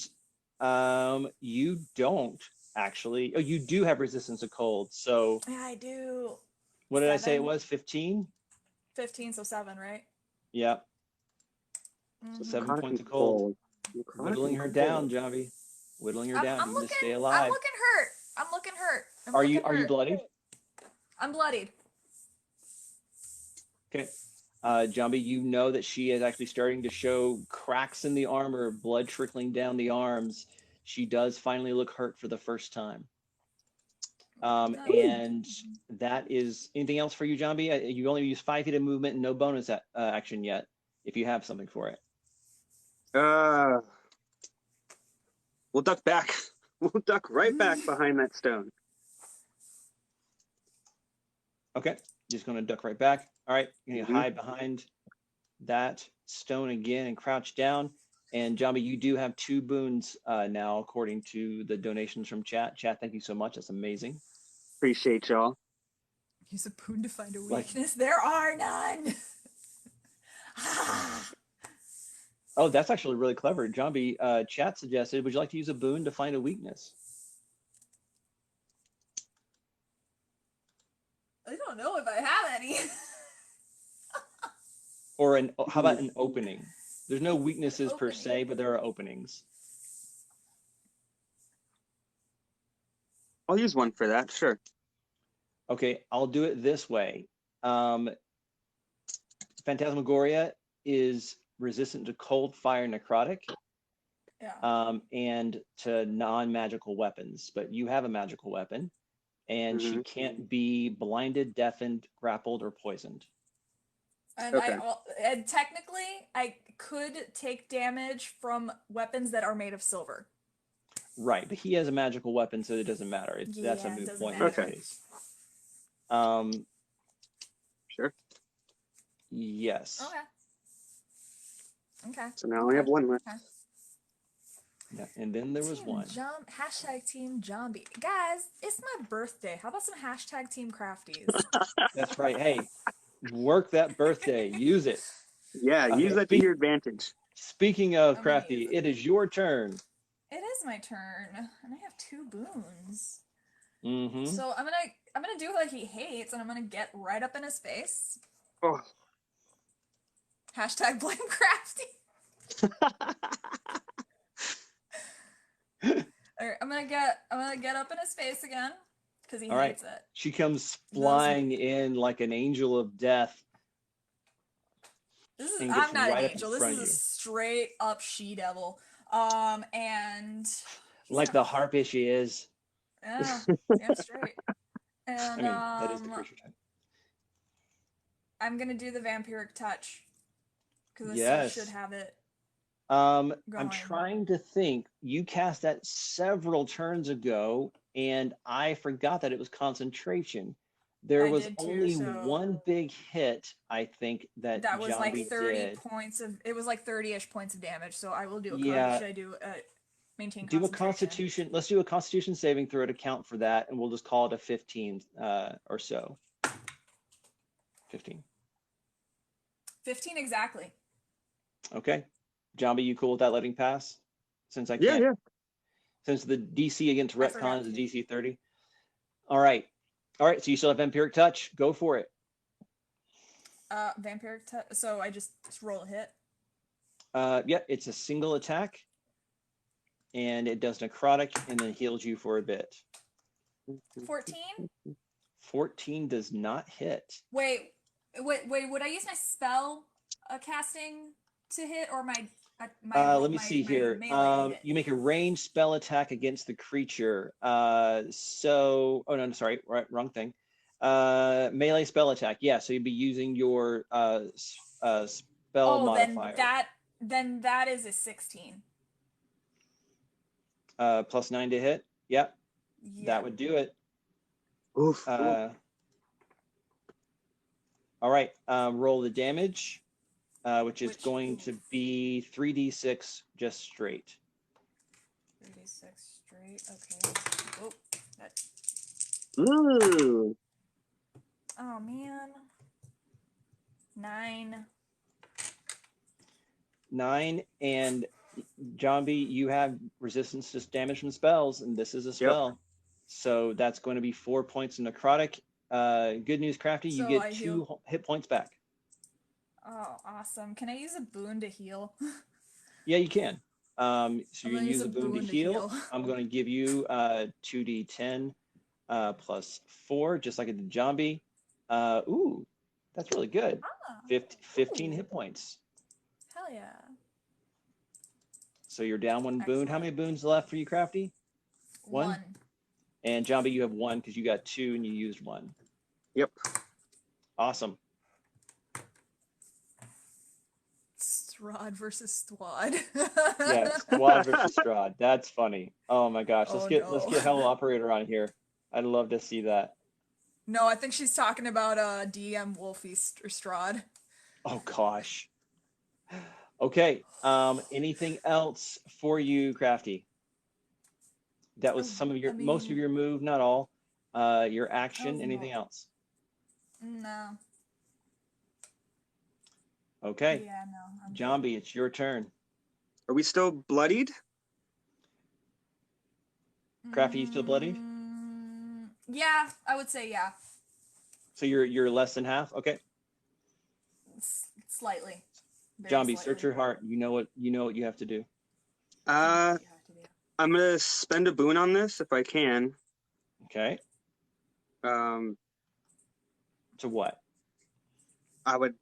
you don't actually. Oh, you do have resistance to cold. So Yeah, I do. what did I say it was? 15? 15, so 7, right? Yeah. So 7 points of cold. Whittling her down, Jambi. Whittling her down. You need to stay alive. I'm looking hurt. Are you bloodied? I'm bloodied. Okay. Jambi, you know that she is actually starting to show cracks in the armor, blood trickling down the arms. She does finally look hurt for the first time. And that is anything else for you, Jambi? You only use 5 feet of movement and no bonus action yet, if you have something for it. We'll duck back. We'll duck right back behind that stone. Okay, just going to duck right back. All right, you're going to hide behind that stone again and crouch down. And Jambi, you do have 2 boons now, according to the donations from chat. Chat, thank you so much. That's amazing. Appreciate y'all. Use a boon to find a weakness. There are none. Oh, that's actually really clever. Jambi, chat suggested, would you like to use a boon to find a weakness? I don't know if I have any. Or how about an opening? There's no weaknesses per se, but there are openings. I'll use one for that, sure. Okay, I'll do it this way. Phantasmagoria is resistant to cold, fire, necrotic, and to non-magical weapons. But you have a magical weapon, and she can't be blinded, deafened, grappled, or poisoned. And, and technically, I could take damage from weapons that are made of silver. Right, but he has a magical weapon, so it doesn't matter. That's a moot point in this case. Sure. Yes. Okay. So now I have 1 left. Okay. Yeah, and then there was one. Hashtag Team Jambi. Guys, it's my birthday. How about some hashtag Team Crafties? That's right. Hey, work that birthday. Use it. Yeah, use that to your advantage. Speaking of Crafty, it is your turn. It is my turn, and I have 2 boons. Mm-hmm. So I'm gonna do what he hates, and I'm gonna get right up in his face. Oh. Hashtag blame Crafty. All right, I'm gonna get up in his face again because he All right. hates it. She comes flying in like an angel of death. I'm not right an up in angel. This front is of a you. straight up she-devil. And Like the harpish she is. yeah, damn straight. And I mean, that is the creature type. I'm gonna do the vampiric touch because I Yes. still should have it. I'm going. trying to think. You cast that several turns ago, and I forgot that it was concentration. There I was did too, only so one big hit, I think, that was Jambi like 30 did. points of. It was like 30-ish points of damage. So I will do a Yeah. should I do maintain Do a concentration? Constitution. Let's do a Constitution saving throw to count for that, and we'll just call it a 15 or so. 15. 15 exactly. Okay. Jambi, you cool with that letting pass? Since I can't. Yeah. Since the DC against I forgot retcon is a to. DC 30. All right. So you still have Vampiric Touch. Go for it. Vampiric touch. So I just roll a hit. Yeah, it's a single attack, and it does necrotic and then heals you for a bit. 14. 14 does not hit. Wait. Would I use my spell casting to hit or my let me see here. You make a ranged spell attack against the creature. Oh no, sorry, wrong thing. Melee spell attack. Yeah, so you'd be using your spell modifier. Then that is a 16. Plus 9 to hit. Yep. Yeah. That would do it. Oof. All right. Roll the damage. Which is going to be 3d6 just straight. 3d6 straight. Okay. Oh, that. Ooh. Oh man. 9. 9, and Jambi, you have resistance to damage from spells, and this is a spell. Yep. So that's going to be 4 points of necrotic. Good news, Crafty, you get 2 hit points back. Oh, awesome. Can I use a boon to heal? Yeah, you can. So you can use a boon to heal. I'm going to give you 2d10 plus 4, just like it did Jambi. Ooh, that's really good. 15 hit points. Hell yeah. So you're down 1 boon. How many boons left for you, Crafty? 1? And Jambi, you have 1 because you got 2 and you used 1. Yep. Awesome. Strahd versus Stwad. Yeah, Stwad versus Strahd. That's funny. Oh my gosh. Let's get Hell Operator on here. I'd love to see that. No, I think she's talking about DM Wolfie Strahd. Oh gosh. Okay. Anything else for you, Crafty? That was some of your most of your move, not all. Your action. Anything else? No. Okay. Yeah, no. Jambi, it's your turn. Are we still bloodied? Crafty, you still bloodied? Yeah, I would say yeah. So you're less than half? Okay. Slightly. Jambi, search your heart. You know what you have to do. I'm gonna spend a boon on this if I can. Okay. To what? I would.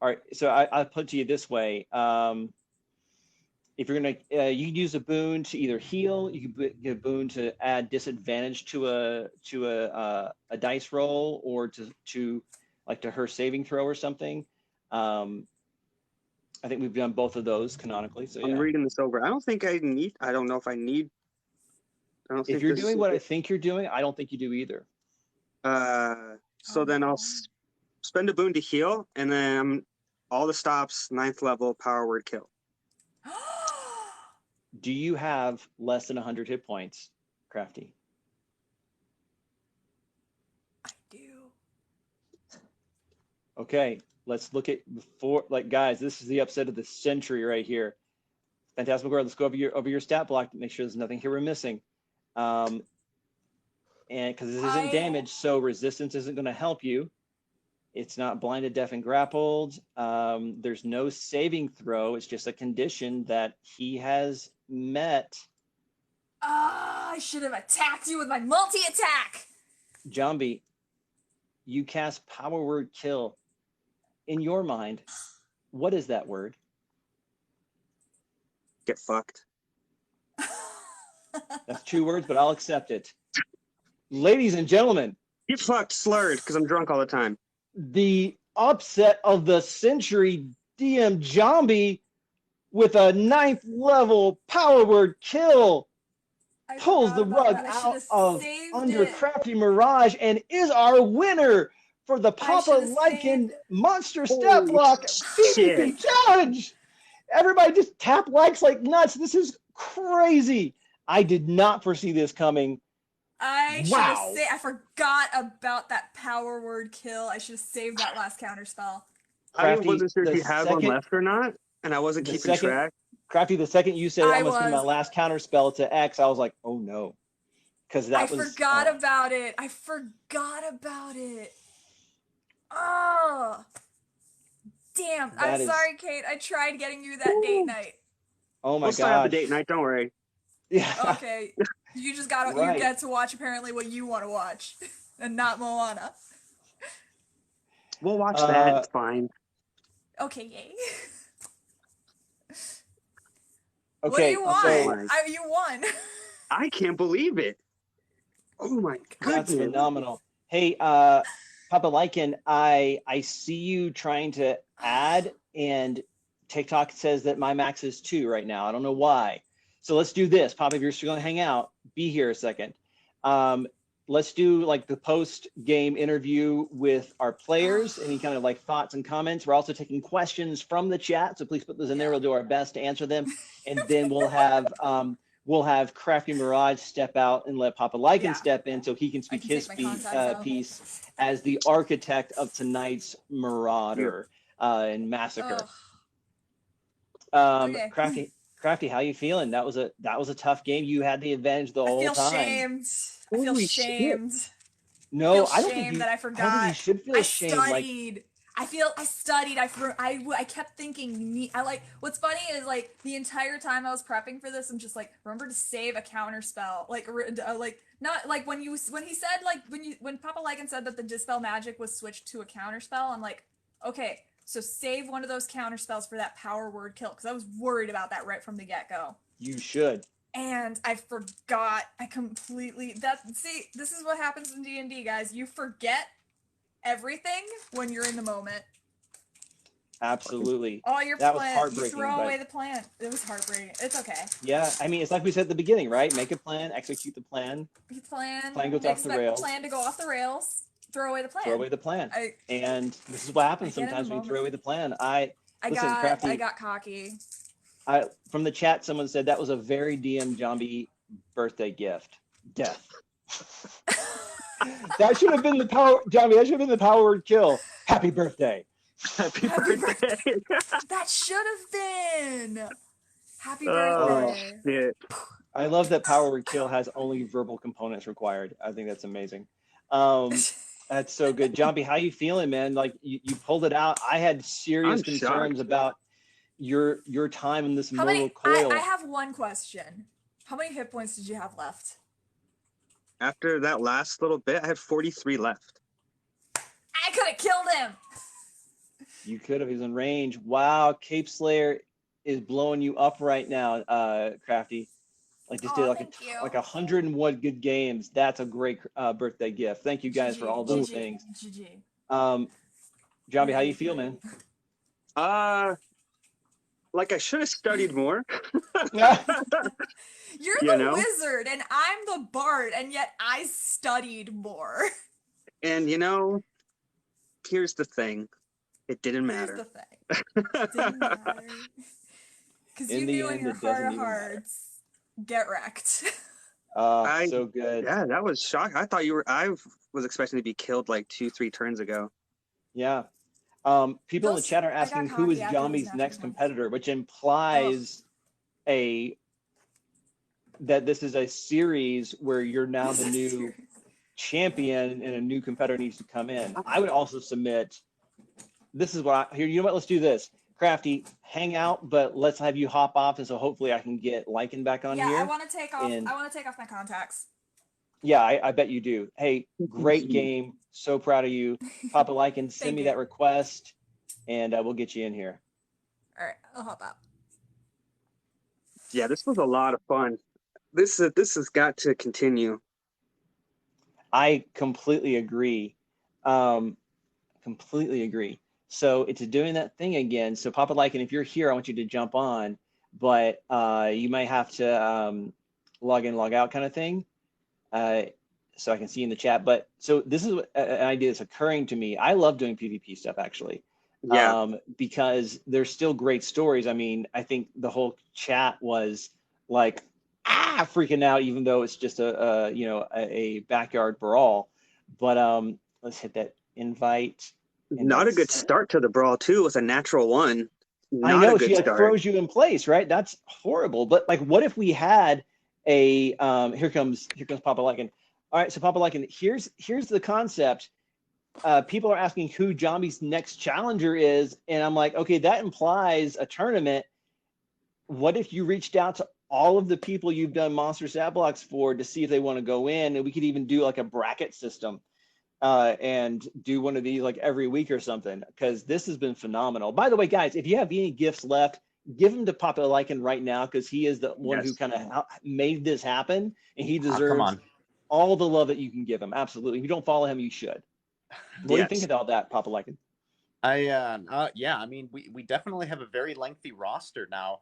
All right. So I'll put it to you this way. If you're gonna, you can use a boon to either heal. You can get a boon to add disadvantage to a dice roll, or to her saving throw or something. I think we've done both of those canonically. So I'm reading this over. I don't think I need. I don't know if I need. I don't. If you're doing what I think you're doing, I don't think you do either. So then I'll spend a boon to heal, and then all the stops 9th level power word kill. Do you have less than 100 hit points, Crafty? I do. Okay, let's look at guys, this is the upset of the century right here. Phantasmagoria, let's go over your stat block to make sure there's nothing here we're missing. And because this isn't damage, so resistance isn't going to help you. It's not blinded, deaf, and grappled. There's no saving throw. It's just a condition that he has met. I should have attacked you with my multi-attack. Jambi, you cast Power Word Kill. In your mind, what is that word? Get fucked. That's 2 words, but I'll accept it. Ladies and gentlemen, Get fucked slurred because I'm drunk all the time. the upset of the century, DM Jambi with a 9th level Power Word Kill I pulls forgot the about rug that. I out should've of saved under it. Crafty Mirage and is our winner for the Papa should've Lycan saved- Monster Step Holy Block shit. PvP Challenge. Everybody just tap likes like nuts. This is crazy. I did not foresee this coming. I should Wow. have saved. I forgot about that Power Word Kill. I should have saved that last counter spell. I Crafty, wasn't sure if the you had one second- left or not, and I wasn't the keeping second- track. Crafty, the second you said I I'm gonna spend my was. last counter spell to X, I was like, oh no. Because that I was forgot about it. I forgot about it. Oh. Damn. That I'm is- sorry, Kate. I tried getting you that date night. oh my We'll still have the god. date night, don't worry. Yeah. Okay. You just got Right. you get to watch apparently what you want to watch and not Moana. We'll watch that. Uh, It's fine. Okay, yay. Okay, What do you want? so You won. I can't believe it. Oh my that's goodness. phenomenal. Hey, Papa Lycan, I see you trying to add, and TikTok says that my max is 2 right now. I don't know why. So let's do this. Papa, if you're still gonna hang out, be here a second. Let's do like the post-game interview with our players. Any kind of like thoughts and comments. We're also taking questions from the chat, so please put those in there. We'll do our best to answer them, and then we'll have Crafty Mirage step out and let Papa Lycan Yeah. step in so he can speak can his take my contacts out. piece as the architect of tonight's Marauder and Massacre. Okay. Crafty, how you feeling? That was a tough game. You had the advantage the I whole feel time. shamed. I feel Holy shit. shamed. No, I I feel don't think shame you. that I I don't think forgot. you should feel I ashamed. Like studied. I studied. I kept thinking. What's funny is like the entire time I was prepping for this, I'm just like, remember to save a counter spell. Like not like when he said like when Papa Lycan said that the Dispel Magic was switched to a counter spell. I'm like, okay, so save one of those counter spells for that Power Word Kill because I was worried about that right from the get go. you should. And I forgot. I completely see. This is what happens in D&D, guys. You forget everything when you're in the moment. Absolutely. All your That was plan, you heartbreaking, throw but- away the plan. It was heartbreaking. It's okay. Yeah, I mean, it's like we said at the beginning, right? Make a plan, execute the plan, You plan. Plan goes off the expect rails. the plan to go off the rails. Throw away the plan. throw away the plan. I And this is what happens I get in sometimes the when you throw moment. away the plan. Listen, got Crafty. cocky. From the chat, someone said that was a very DM Jambi birthday gift. Death. That should have been the power, Jambi. That should have been the Power Word Kill. Happy birthday. Happy Happy birthday. That should have been. Happy Oh, birthday. shit. I love that Power Word Kill has only verbal components required. I think that's amazing. That's so good. Jambi, how you feeling, man? Like you pulled it out. I had serious I'm concerns shocked. about your time in this How mortal many? coil. I have one question. How many hit points did you have left? After that last little bit, I had 43 left. I could have killed him. You could have. He's in range. Wow, Cape Slayer is blowing you up right now, Crafty. Like just did Thank you. like 101 good games. That's a great birthday gift. Thank you guys for all those GG. things. GG. Jambi, how you feel, man? Like I should have studied more. You're You the know? wizard and I'm the bard, and yet I studied more. And here's the thing. It didn't Here's matter. the thing. It didn't matter. Because you In the knew in end, your it doesn't heart of even matter. hearts, get wrecked. So good. Yeah, that was shocking. I thought I was expecting to be killed like 2-3 turns ago. Yeah. People in the Those- chat are I got asking who is cocky after those Jambi's natural next ones. competitor, which implies that this is a series where you're now the new champion and a new competitor needs to come in. I would also submit, this is what I, here, you know what, let's do this. Crafty, hang out, but let's have you hop off, and so hopefully I can get Lycan back on here. Yeah, I want to take off. I want to take off my contacts. Yeah, I bet you do. Hey, great game. So proud of you, Papa Lycan. Send me that request, and we'll get you in here. All right, I'll hop out. Yeah, this was a lot of fun. This has got to continue. I completely agree. Completely agree. So it's doing that thing again. So Papa Lycan, if you're here, I want you to jump on, but you might have to log in, log out kind of thing. So I can see in the chat. But so this is an idea that's occurring to me. I love doing PvP stuff, actually. Yeah. Because there's still great stories. I mean, I think the whole chat was like, freaking out, even though it's just a backyard brawl. But let's hit that invite. Not a good start to the brawl too, with a natural one. I know, she like throws you in place, right? That's horrible. But like, what if we had a here comes Papa Lycan. All right, so Papa Lycan, here's the concept. People are asking who Jambi's next challenger is, and I'm like, okay, that implies a tournament. What if you reached out to all of the people you've done monster stat blocks for to see if they want to go in, and we could even do like a bracket system and do one of these like every week or something, because this has been phenomenal. By the way, guys, if you have any gifts left, give them to Papa Lycan right now, because he is the one who kind of made this happen, and he deserves all the love that you can give him. Absolutely. If you don't follow him, you should. What do you think about that, Papa Lycan? Yeah, I mean, we definitely have a very lengthy roster now.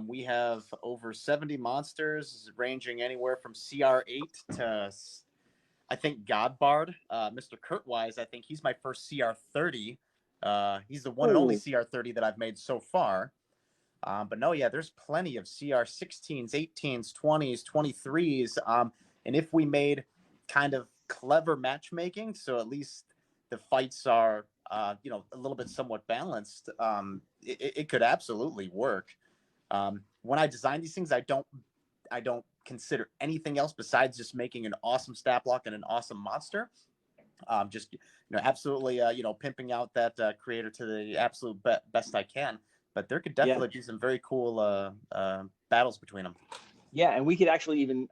We have over 70 monsters ranging anywhere from CR8 to, I think, Godbard. Mr. Kurtwise, I think he's my first CR30. He's the one and only CR30 that I've made so far. But no, yeah, there's plenty of CR16s, 18s, 20s, 23s. And if we made kind of clever matchmaking, so at least the fights are, a little bit somewhat balanced, it could absolutely work. When I design these things, I don't consider anything else besides just making an awesome stat block and an awesome monster. Absolutely, pimping out that creator to the absolute best I can. But there could definitely be some very cool battles between them. Yeah, and we could actually even,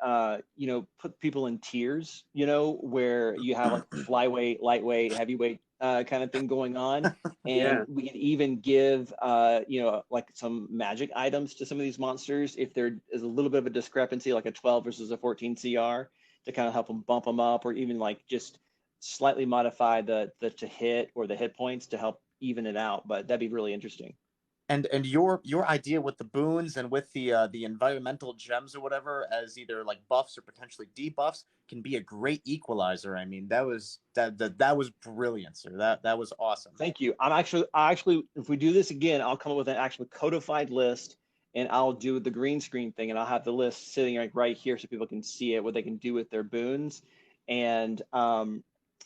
put people in tiers, where you have like flyweight, lightweight, heavyweight kind of thing going on. And we can even give, like some magic items to some of these monsters if there is a little bit of a discrepancy, like a 12 versus a 14 CR, to kind of help them bump them up, or even like just slightly modify the to hit or the hit points to help even it out. But that'd be really interesting. And your idea with the boons and with the environmental gems or whatever as either like buffs or potentially debuffs can be a great equalizer. I mean, that was brilliant, sir. That was awesome. Thank you. I actually, if we do this again, I'll come up with an actual codified list, and I'll do the green screen thing, and I'll have the list sitting like right here so people can see it, what they can do with their boons. And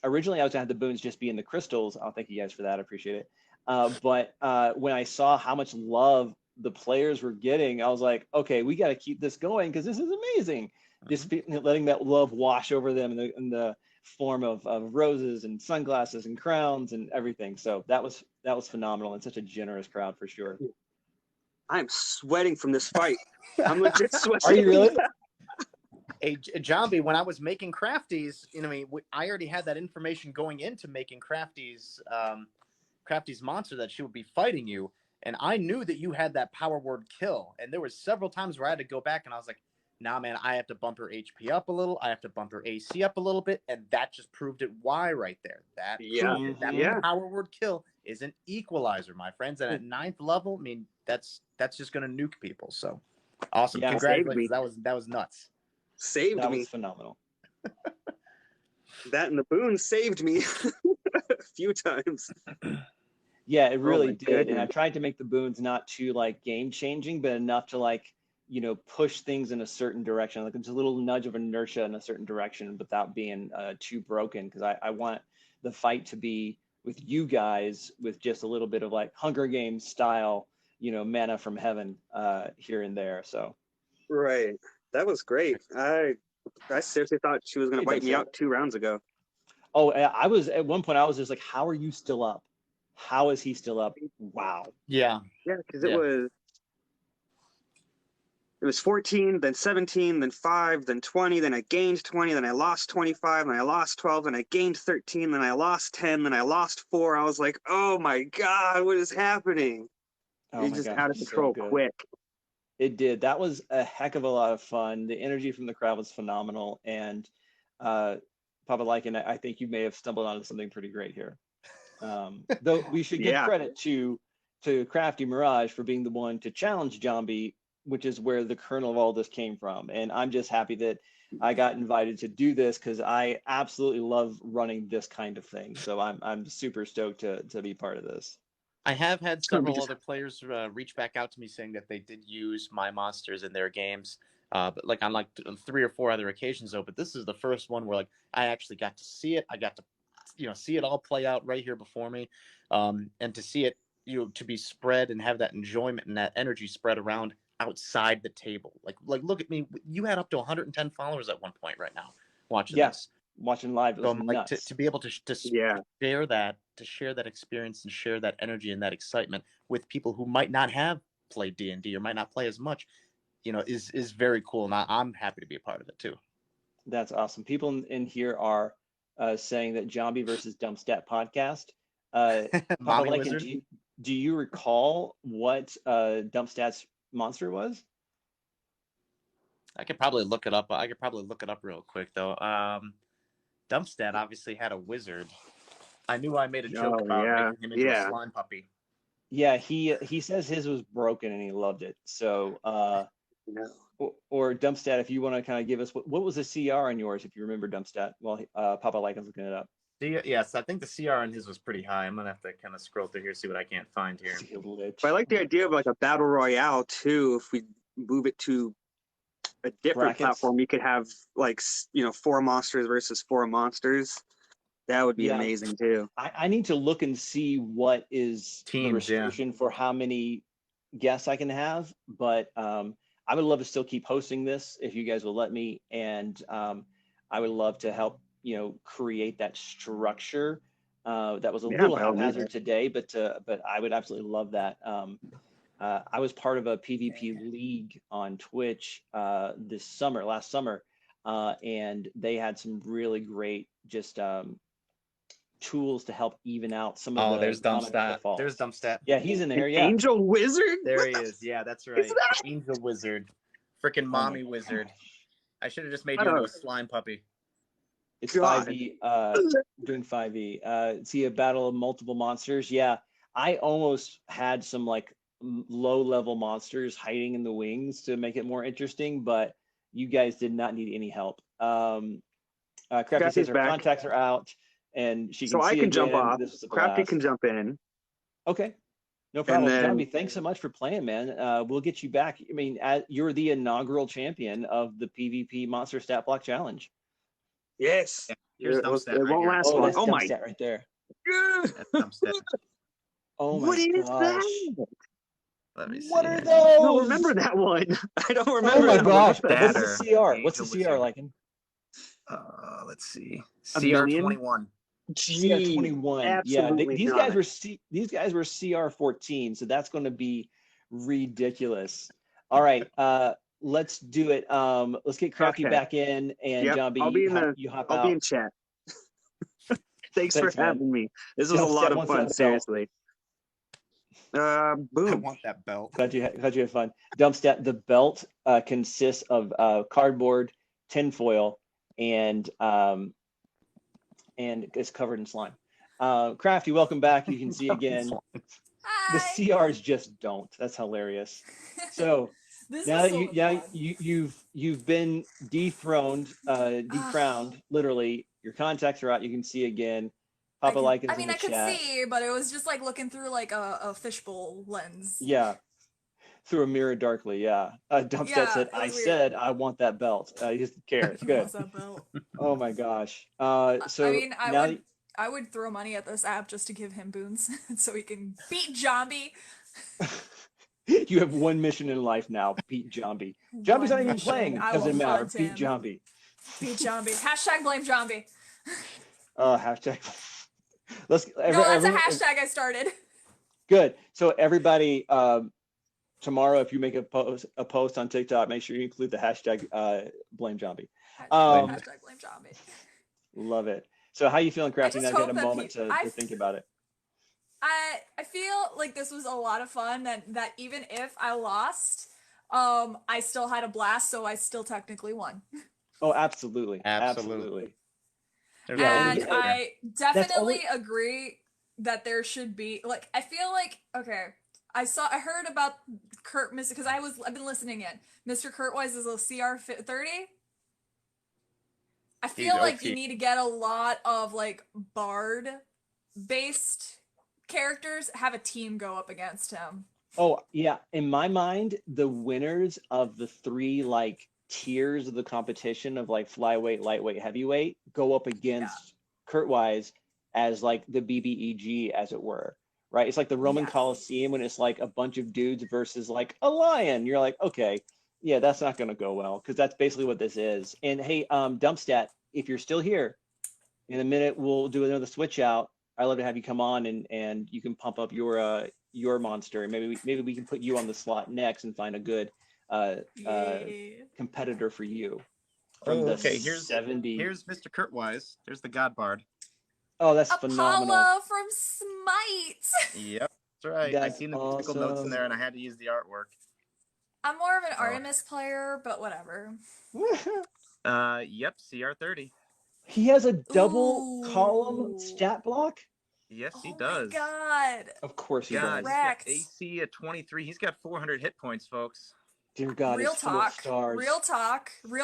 originally I was gonna have the boons just be in the crystals. I'll thank you guys for that. I appreciate it. But when I saw how much love the players were getting, I was like, okay, we got to keep this going, because this is amazing. Just letting that love wash over them in the form of roses and sunglasses and crowns and everything. So that was phenomenal, and such a generous crowd for sure. I'm sweating from this fight. I'm legit sweating. Are you really? Hey, Jambi, when I was making crafties, I already had that information going into making crafties. Crafty's monster that she would be fighting you, and I knew that you had that power word kill, and there was several times where I had to go back and I was like, nah, man, I have to bump her HP up a little, I have to bump her AC up a little bit, and that just proved it. Why right there? That power word kill is an equalizer, my friends, and at 9th level, I mean, that's just gonna nuke people. So awesome. Congratulations. That was nuts. That was phenomenal. That and the boon saved me a few times. Yeah, it really did. And I tried to make the boons not too like game changing, but enough to like, push things in a certain direction. Like it's a little nudge of inertia in a certain direction without being too broken. Because I want the fight to be with you guys with just a little bit of like Hunger Games style, manna from heaven here and there. So. Right. That was great. I seriously thought she was going to wipe me out 2 rounds ago. Oh, I was at one point. I was just like, "How are you still up? How is he still up?" Wow. Yeah. Yeah, because it was 14, then 17, then 5, then 20, then I gained 20, then I lost 25, then I lost 12, then I gained 13, then I lost 10, then I lost 4. I was like, "Oh my God, what is happening?" Oh It my just gosh, out of it's so control good. quick. It did. That was a heck of a lot of fun. The energy from the crowd was phenomenal, and Papa Lycan, I think you may have stumbled onto something pretty great here. Though we should give Yeah. credit to Crafty Mirage for being the one to challenge Jambi, which is where the kernel of all this came from. And I'm just happy that I got invited to do this because I absolutely love running this kind of thing. So I'm super stoked to be part of this. I have had several other players reach back out to me saying that they did use my monsters in their games, but like on like 3 or 4 other occasions though. But this is the first one where like I actually got to see it. I got to see it all play out right here before me, and to see it to be spread and have that enjoyment and that energy spread around outside the table. Like look at me. You had up to 110 followers at one point right now watching this. Watching live, it was nuts. Like to be able to share that experience and share that energy and that excitement with people who might not have played D&D or might not play as much, is very cool, and I'm happy to be a part of it too. That's awesome. People in here are saying that Jambi versus Dumpstat podcast. Mommy Wizard. Do you recall what Dumpstat's monster was? I could probably look it up. Real quick though. Dumpstat obviously had a wizard. I knew I made a joke about making him into a slime puppy. Yeah, he says his was broken and he loved it. So or Dumpstat, if you want to kind of give us what was the CR on yours, if you remember Dumpstat. Well, Papa Lycan's looking it up. Yes, I think the CR on his was pretty high. I'm gonna have to kind of scroll through here, see what I can't find here. But I like the idea of like a battle royale too. If we move it to a different platform, you could have like 4 monsters versus 4 monsters. That would be amazing too. I need to look and see what is the restriction for how many guests I can have, but I would love to still keep hosting this if you guys will let me, and I would love to help create that structure. That was a little haphazard today, but I would absolutely love that. I was part of a PvP league on Twitch last summer, and they had some really great tools to help even out some of the. There's Dumpstat. There's Dumpstat. Yeah, he's in there. Yeah, Angel Wizard. There he is. Yeah, that's right. Angel Wizard, freaking mommy wizard. I should have just made you into a slime puppy. It's 5e. Doing 5e. See a battle of multiple monsters. Yeah, I almost had some like low-level monsters hiding in the wings to make it more interesting, but you guys did not need any help. Crafty says her contacts are out, and she can see I can jump off. Crafty blast. Can jump in. Okay, no problem. Jambi, thanks so much for playing, man. We'll get you back. I mean, you're the inaugural champion of the PvP Monster Stat Block Challenge. Yes. Here's Dumpstat. It won't last long. Oh my! Right there. Oh my! What is that? Let me see. What are those? I don't remember that one. I don't remember. Oh my gosh! What's the CR? What's the CR like? Let's see. CR21. CR21. Yeah, these guys were CR14, so that's going to be ridiculous. All right, let's do it. Let's get Crafty back in, and Jambi, you hop out. I'll be in chat. Thanks for having me. This was a lot of fun. Seriously. Boom. I want that belt. Glad you had fun. Dumpstat. The belt consists of cardboard, tinfoil, and it's covered in slime. Crafty, welcome back. You can see again. Hi. The CRs just don't. That's hilarious. So now that you've been dethroned, decrowned, literally. Your contacts are out. You can see again. Papa Lycan's in the chat. I could see, but it was just like looking through like a fishbowl lens. Yeah, through a mirror darkly. Yeah. Dumpstat said, "I I want that belt." He doesn't care. It's good. That belt. Oh my gosh. So I mean, I would throw money at this app just to give him boons so he can beat Jambi. You have one mission in life now: beat Jambi. Jambi's not even playing. Doesn't matter. Beat Jambi. Beat Zombie. Hashtag blame Zombie. Hashtag. Let's. No, that's a hashtag I started. Good. So everybody, tomorrow, if you make a post on TikTok, make sure you include the hashtag blame Zombie. Hashtag blame Zombie. Love it. So how you feeling, Crafty? Now get a moment to think about it. I feel like this was a lot of fun, that even if I lost, I still had a blast, so I still technically won. Oh, absolutely. Absolutely. And I definitely agree that there should be, like, I feel like, okay, I heard about Kurt, because I've been listening in. Mr. Kurtwise is a CR 30. I feel like you need to get a lot of, like, bard-based characters, have a team go up against him. Oh, yeah. In my mind, the winners of the 3, like, tiers of the competition of, like, flyweight, lightweight, heavyweight go up against Kurtwise as, like, the BBEG, as it were, right? It's like the Roman Coliseum when it's, like, a bunch of dudes versus, like, a lion. You're like, okay, yeah, that's not going to go well, because that's basically what this is. And, hey, Dumpstat, if you're still here, in a minute, we'll do another switch out. I'd love to have you come on and you can pump up your monster. Maybe we can put you on the slot next and find a good competitor for you. Okay, here's Mr. Kurtwise. There's the God Bard. Oh, that's phenomenal. Apollo from Smite. Yep, that's right. I seen the musical notes in there, and I had to use the artwork. I'm more of an Artemis player, but whatever. Yep, CR30. He has a double column stat block? Yes, he does. Oh my God. Of course he does. He's got AC at 23. He's got 400 hit points, folks. Dear God, Real it's full of stars. Real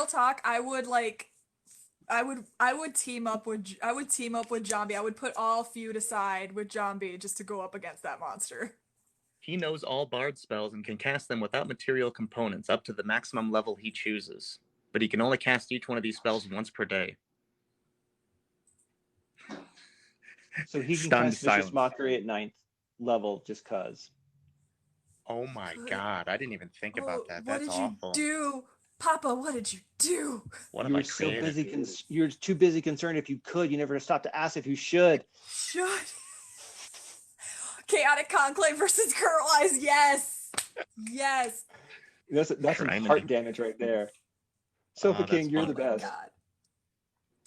talk. I would team up with Jambi. I would put all feud aside with Jambi just to go up against that monster. He knows all bard spells and can cast them without material components up to the maximum level he chooses. But he can only cast each one of these spells once per day. So he can cast Vicious Mockery at 9th level just cause. Oh my God, I didn't even think about that. That's awful. What did you do? Papa, what did you do? What am I creating? You're too busy concerned if you could. You never stop to ask if you should. Chaotic Conclave versus Kurtwise. Yes. Yes. That's some heart damage right there. Sofa King, you're the best. God.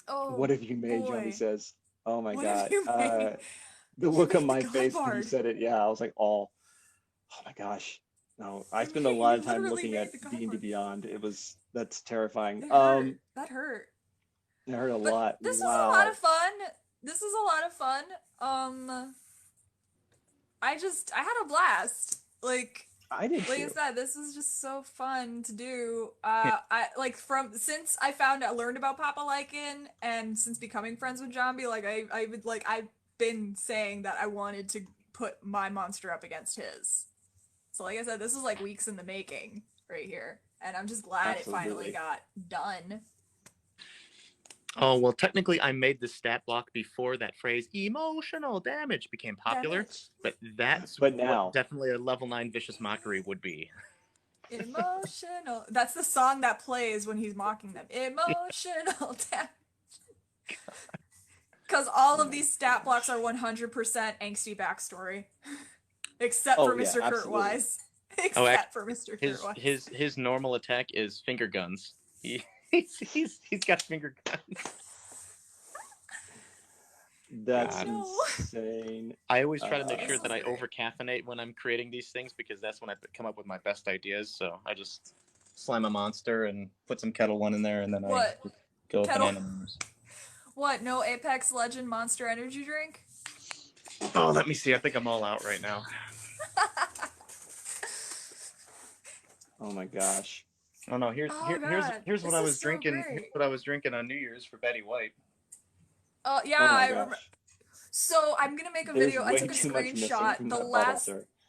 Oh, what have you made, Johnny says. Oh my God. The look on my face when you said it, yeah, I was like, oh my gosh. No, I spend a lot of time looking at D&D Beyond. That's terrifying. That hurt. It hurt a lot. This is a lot of fun. I had a blast. I did like I said, this is just so fun to do. Since I learned about Papa Lycan, and since becoming friends with Jambi, I've been saying that I wanted to put my monster up against his. So like I said, this is like weeks in the making right here, and I'm just glad it finally got done. Oh, well, technically I made the stat block before that phrase emotional damage became popular, but that's now definitely a level 9 Vicious Mockery would be. Emotional. That's the song that plays when he's mocking them. Emotional damage. Because all of these stat blocks are 100% angsty backstory. Except for Mr. Kurtwise. Except for Mr. Kurtwise. His normal attack is finger guns. He's got finger guns. That's insane. I always try to make sure that I over-caffeinate when I'm creating these things, because that's when I come up with my best ideas. So I just slime a monster and put some Kettle One in there, and then I go bananas. What? No Apex Legend Monster Energy drink? Oh, let me see. I think I'm all out right now. Oh my gosh. Oh no! Here's what I was drinking. Here's what I was drinking on New Year's for Betty White. Oh yeah, I remember. So I'm gonna make a video. I took a screenshot.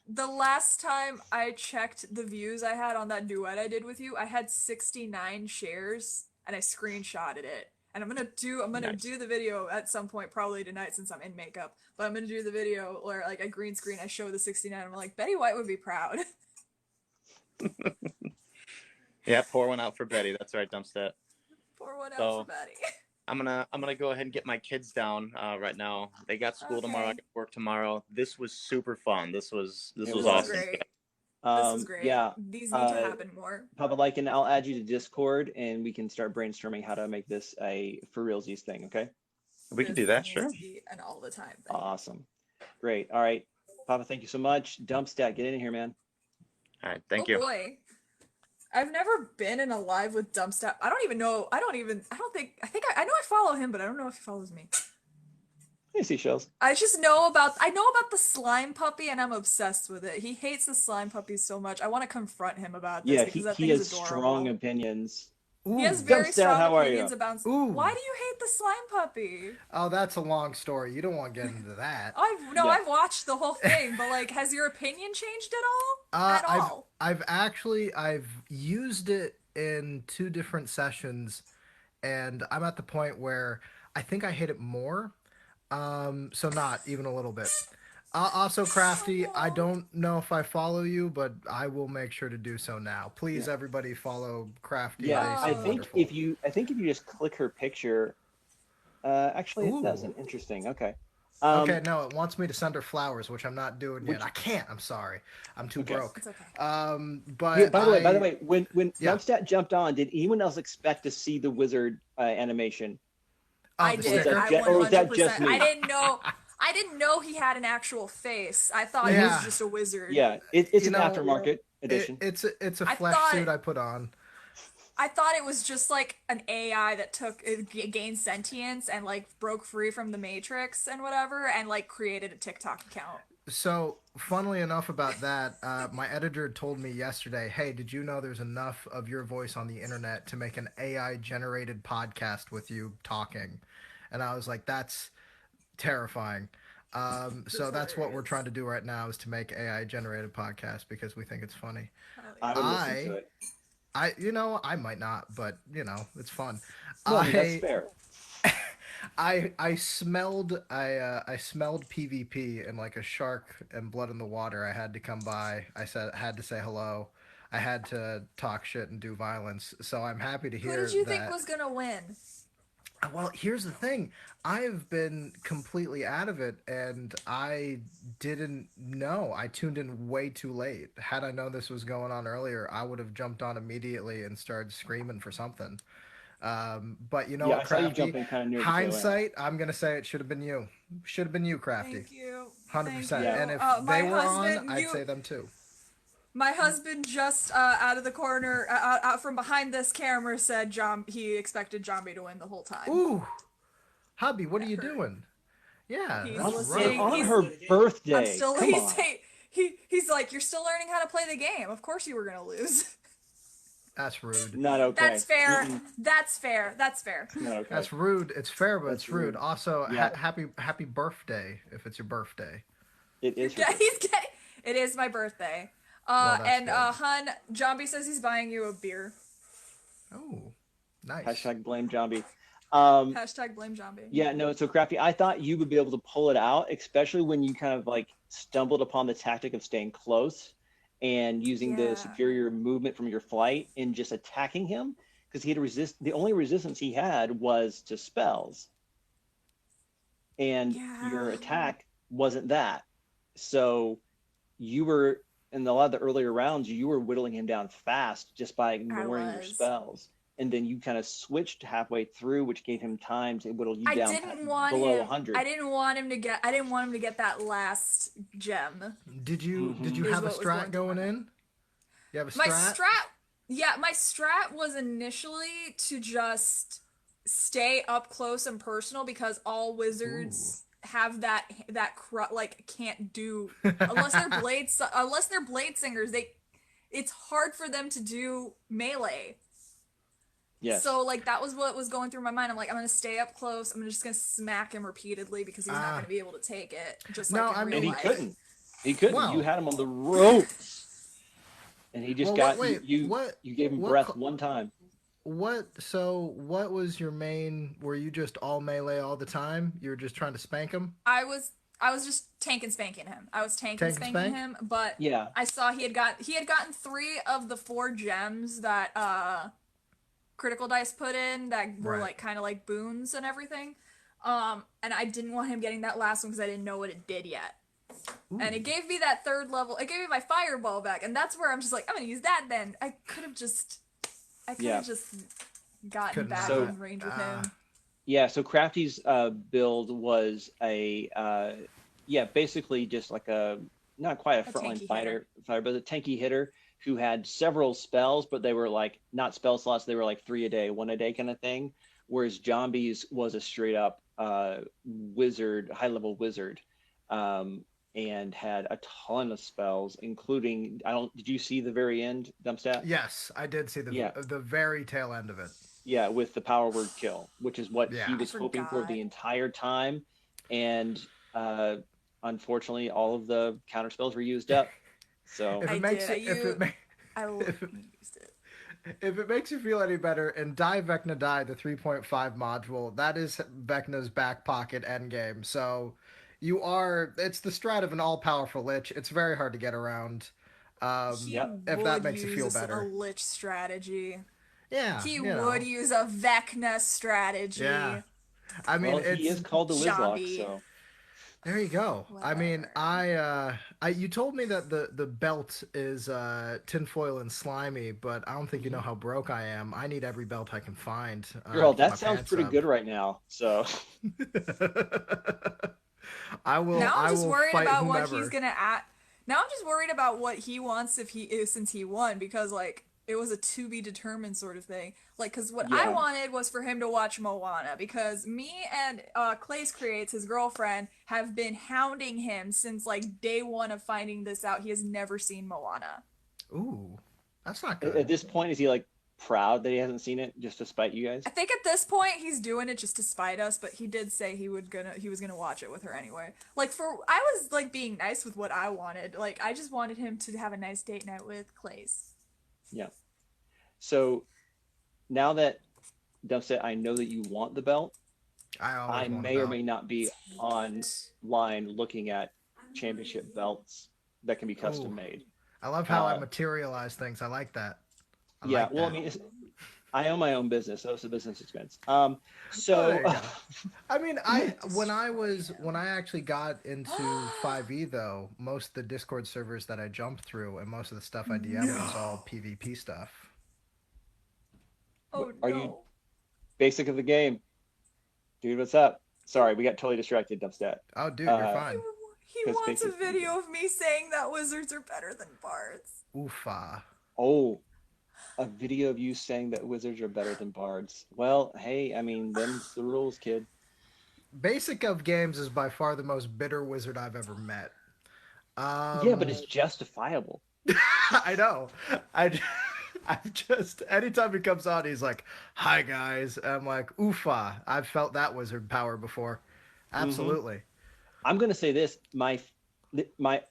The last time I checked the views I had on that duet I did with you, I had 69 shares, and I screenshotted it. And I'm gonna do the video at some point, probably tonight since I'm in makeup. But I'm gonna do the video where like a green screen, I show the 69. I'm like, Betty White would be proud. Yeah, pour one out for Betty. That's right, Dumpstat. Pour one one out So- for Betty. I'm gonna go ahead and get my kids down right now. They got school tomorrow. I Okay. got work tomorrow. This was super fun. This was It This awesome. was great. Um, This was great. Yeah, These need to happen more. Papa Lycan, I'll add you to Discord, and we can start brainstorming how to make this a for realsies thing. Okay. We can This do that, needs sure. to be an all the time thing. Awesome. Great. All right, Papa. Thank you so much. Dumpstat, get in here, man. All right, thank Oh you. boy. I've never been in a live with Dumpstat. I think I know I follow him, but I don't know if he follows me. Hey, seashells. I know about the slime puppy, and I'm obsessed with it. He hates the slime puppies so much. I want to confront him about this Yeah, because that he thing's has adorable. strong opinions. He has Ooh. very Dumpstat, strong how are opinions you? about. Ooh. Why do you hate the slime puppy? Oh, that's a long story. You don't want to get into that. Yeah. I've watched the whole thing, but like, has your opinion changed at all? At all? I've used it in 2 different sessions, and I'm at the point where I think I hate it more. So not even a little bit. Also, Crafty, I don't know if I follow you, but I will make sure to do so now. Please, everybody, follow Crafty. Yeah, They I seem think wonderful. if you just click her picture, actually, Ooh. that's an interesting. Okay. Okay, no, it wants me to send her flowers, which I'm not doing yet. I can't. I'm sorry. I'm too Okay. broke. It's okay. But Yeah, by the way, when Yeah. Dumpstat jumped on, did anyone else expect to see the wizard animation? I the did. sticker? I or was that 100%. just me? I didn't know. I didn't know he had an actual face. I thought he Yeah. was just a wizard. Yeah, it's You an know, aftermarket edition. It's a I flesh thought- suit I put on. I thought it was just like an AI that gained sentience and like broke free from the Matrix and whatever, and like created a TikTok account. So, funnily enough about that, my editor told me yesterday, hey, did you know there's enough of your voice on the internet to make an AI-generated podcast with you talking? And I was like, that's terrifying. So that's what we're hilarious. trying to do right now is to make AI-generated podcasts because we think it's funny. I would listen to it. I might not, but, it's fun. No, I mean, that's fair. I smelled PvP and like a shark and blood in the water. I had to come by. Had to say hello. I had to talk shit and do violence. So I'm happy to hear Who did you that. think was gonna win? Well, here's the thing. I've been completely out of it, and I didn't know. I tuned in way too late. Had I known this was going on earlier, I would have jumped on immediately and started screaming for something. But you know Yeah, what, I saw you Crafty? jumping kind of near the tail end. Hindsight, I'm gonna say it should have been you. Should have been you, Crafty. Thank you. 100%. Thank you. And if My they were husband, on, I'd say them too. My husband just out of the corner, out from behind this camera, said he expected Jambi to win the whole time. Ooh, hubby, what are you hurt. doing? Yeah, He's that's listening. rough. On He's- her birthday. I'm still. Come on. He's like, you're still learning how to play the game. Of course you were gonna lose. That's rude. Not okay. That's fair. Mm-mm. That's fair. That's fair. Not okay. That's rude. It's fair, but That's it's rude. rude. Also, Yeah. happy birthday if it's your birthday. It is. Yeah, he's getting. It is my birthday. Well, that's And good. Hun, Jambi says he's buying you a beer. Oh, nice. Hashtag blame Jambi. Hashtag blame Jambi. Yeah, no, it's so Crafty. I thought you would be able to pull it out, especially when you kind of like stumbled upon the tactic of staying close and using Yeah. the superior movement from your flight and just attacking him because he had the only resistance he had was to spells. And your Yeah. attack wasn't that. So you were in a lot of the earlier rounds, you were whittling him down fast just by ignoring your was. spells. And then you kind of switched halfway through, which gave him time to whittle you I down didn't want below him. 100. I didn't want him to get that last gem. Did you Mhm. have Is a what was strat going through going my in? You have a My strat? my strat was initially to just stay up close and personal because all wizards have that can't do unless they're blade singers. It's hard for them to do melee. Yes. So like that was what was going through my mind. I'm like, I'm gonna stay up close. I'm just gonna smack him repeatedly because he's not Ah. gonna be able to take it. Just No, like in I real mean- and he life. couldn't. He couldn't. Wow. You had him on the ropes. And he just Well, got wait, you. what- You gave him what breath co- one time. What was your main? Were you just all melee all the time? You were just trying to spank him? I was just tank and spanking him. I was tank and Tank and spanking spank? him, but Yeah. I saw he had gotten 3 of the 4 gems that critical dice put in that were Right. like kind of like boons and everything. And I didn't want him getting that last one because I didn't know what it did yet. Ooh. And it gave me that third level. It gave me my fireball back, and that's where I'm just like, I'm gonna use that. Then I could have just gotten Couldn't back have. in range with him. Yeah, so Crafty's build was basically just like not quite a frontline tanky fighter, but a tanky hitter who had several spells, but they were like not spell slots, they were like 3 a day, 1 a day kind of thing. Whereas Zombies was a straight up wizard, high level wizard, and had a ton of spells, including did you see the very end, Dumpstat? Yes, I did see the very tail end of it. Yeah, with the power word kill, which is what Yeah. he was hoping for the entire time. And unfortunately, all of the counter spells were used up. So If it makes you feel any better, in Die Vecna Die, the 3.5 module, that is Vecna's back pocket endgame. So it's the strat of an all-powerful Lich. It's very hard to get around. If that makes you feel better. A Lich strategy. Yeah. He would use a Vecna strategy. Yeah. I mean, he is called the Wizlock, so. There you go. Whatever. I mean, you told me that the belt is tinfoil and slimy, but I don't think you know how broke I am. I need every belt I can find. Girl, that sounds pretty good right now. So I will. Now I'm just worried about whomever. what he's gonna add. Now I'm just worried about what he wants since he won, because like it was a to be determined sort of thing. Like, because what I wanted was for him to watch Moana, because me and Clay's Creates, his girlfriend, have been hounding him since like day one of finding this out. He has never seen Moana. Ooh, that's not good. at this point, is he like proud that he hasn't seen it just to spite you guys? I think at this point he's doing it just to spite us, but he did say he was gonna watch it with her anyway. Like, I was like being nice with what I wanted. Like, I just wanted him to have a nice date night with Clay's. Yeah. So now that Dumpstat, I know that you want the belt. I may or may not be online looking at championship belts that can be custom made. I love how I materialize things. I like that. I mean, I own my own business, so it's a business expense. I mean, when I actually got into 5e though, most of the Discord servers that I jumped through and most of the stuff I DM'd was all PvP stuff. Oh, Are you basic of the game? Dude, what's up? Sorry, we got totally distracted, Dumpstat. Oh, dude, you're fine. He wants a video of me saying that wizards are better than bards. Oofa. Oh, a video of you saying that wizards are better than bards. Well, hey, I mean, them's the rules, kid. Basic of games is by far the most bitter wizard I've ever met. Yeah, but it's justifiable. I know. I've just, anytime he comes on, he's like, "Hi guys." And I'm like, "Oofa." I've felt that wizard power before. Absolutely. I'm gonna say this: my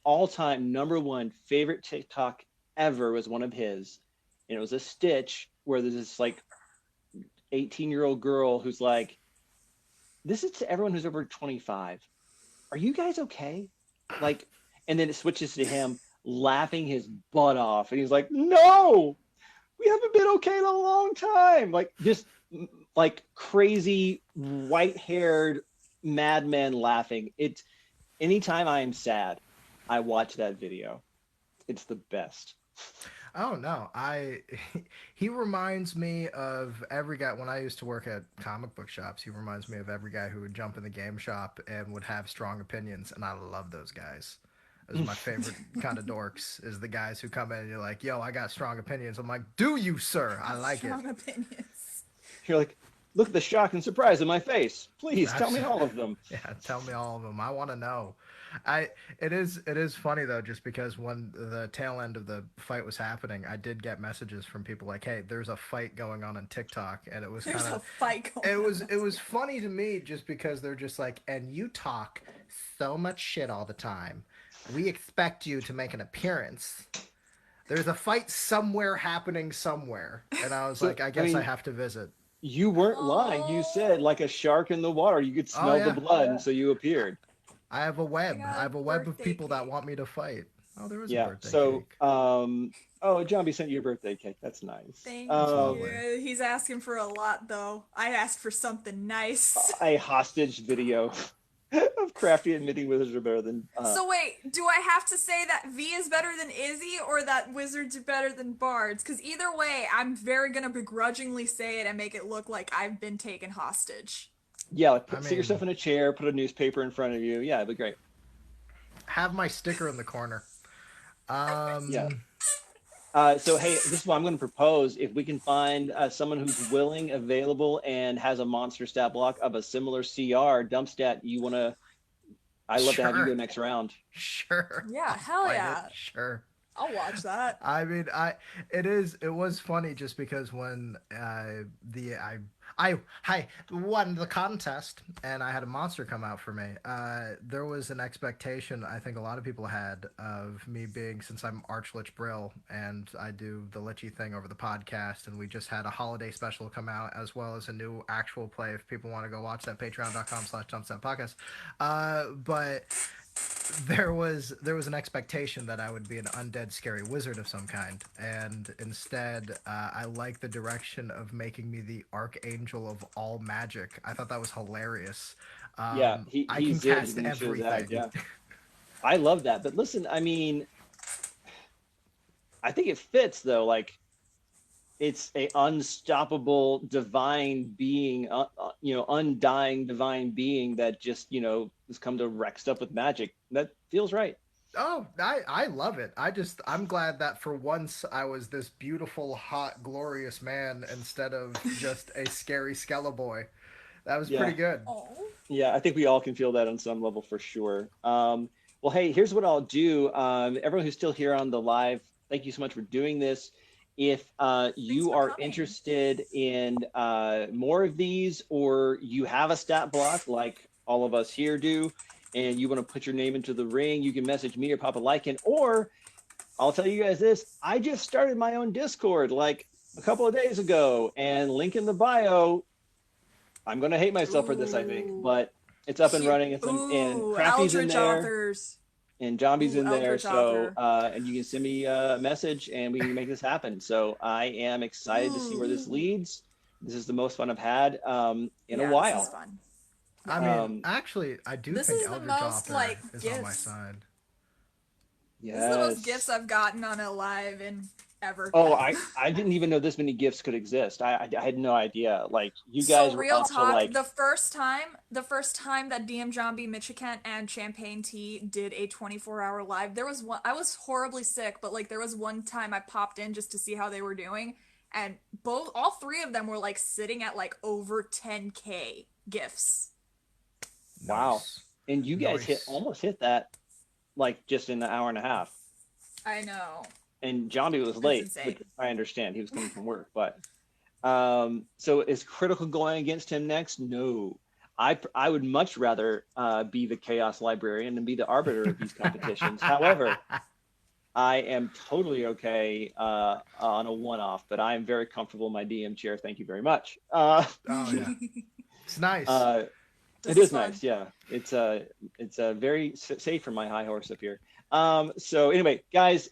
all-time #1 favorite TikTok ever was one of his, and it was a Stitch where there's this like 18-year-old girl who's like, "This is to everyone who's over 25. Are you guys okay?" Like, and then it switches to him laughing his butt off, and he's like, "No, we haven't been okay in a long time." Like, just like crazy white-haired madman laughing. It's anytime I am sad, I watch that video. It's the best. Oh no, he reminds me of every guy when I used to work at comic book shops. He reminds me of every guy who would jump in the game shop and would have strong opinions, and I love those guys. Those are my favorite kind of dorks, is the guys who come in and you're like, "Yo, I got strong opinions." I'm like, "Do you, sir? I like strong it." Opinions. You're like, "Look at the shock and surprise in my face. Please tell me all of them." Yeah, tell me all of them. I want to know. It is funny though, just because when the tail end of the fight was happening, I did get messages from people like, "Hey, there's a fight going on TikTok," and it was kind of it was funny to me just because they're just like, "And you talk so much shit all the time. We expect you to make an appearance. There's a fight somewhere happening somewhere," and I was like, "I guess I have to visit." You weren't lying. You said like a shark in the water. You could smell the blood, and so you appeared. I have a web. I have a web of people that want me to fight. Oh, there was a birthday so cake. Oh, Johnby sent you a birthday cake. That's nice. Thank Um, you. He's asking for a lot, though. I asked for something nice. a hostage video of Crafty admitting wizards are better than. So wait, do I have to say that V is better than Izzy or that wizards are better than bards? Because either way, I'm very gonna begrudgingly say it and make it look like I've been taken hostage. Yeah, like sit yourself in a chair, put a newspaper in front of you. Yeah, it'd be great. Have my sticker in the corner. Yeah. So hey, this is what I'm going to propose. If we can find someone who's willing, available, and has a monster stat block of a similar CR dump stat, you want to? I'd love to have you go next round. Sure. Yeah, hell yeah. Sure. I'll watch that. I mean, it was funny just because when I won the contest and I had a monster come out for me, there was an expectation I think a lot of people had of me being, since I'm Archlich Brill and I do the Lichy thing over the podcast, and we just had a holiday special come out as well as a new actual play. If people want to go watch that, patreon.com/jumpstep but there was an expectation that I would be an undead scary wizard of some kind, and instead I like the direction of making me the archangel of all magic. I thought that was hilarious. Yeah, I can cast everything. Yeah. I love that. But listen, I mean, I think it fits though. Like, it's a unstoppable divine being, undying divine being that just, has come to wreck stuff with magic. That feels right. Oh, I love it. I'm glad that for once I was this beautiful, hot, glorious man instead of just a scary Skeleboy. That was pretty good. Oh. Yeah, I think we all can feel that on some level for sure. Well, hey, here's what I'll do. Everyone who's still here on the live, thank you so much for doing this. If you are interested in more of these, or you have a stat block like all of us here do, and you want to put your name into the ring, you can message me or Papa Lycan. Or I'll tell you guys this, I just started my own Discord like a couple of days ago, and link in the bio. I'm going to hate myself for this, I think, but it's up and running. And Crafty's in there. Authors. And Johnby's in there, so Author. and you can send me a message and we can make this happen. So I am excited to see where this leads. This is the most fun I've had in a while. This is fun. I mean, actually, I do this think is the Eldritch most, Author is gifts. on my side. Yes. This is the most gifts I've gotten on a live in ever. Oh, I didn't even know this many gifts could exist. I had no idea. Like, you guys so were real also talk, like the first time that DM Johnby, Michikent, and Champagne Tea did a 24-hour live, there was one. I was horribly sick, but there was one time I popped in just to see how they were doing, and all three of them were sitting at over 10K gifts. wow. Nice. And you guys almost hit that just in an hour and a half. I know. And Johnby was late, which I understand. He was coming from work, but so is Critical going against him next? No. I would much rather be the Chaos Librarian and be the arbiter of these competitions. However, I am totally okay on a one-off, but I am very comfortable in my DM chair. Thank you very much. Oh yeah, it's nice. It is nice, yeah. It's very safe for my high horse up here. So anyway, guys,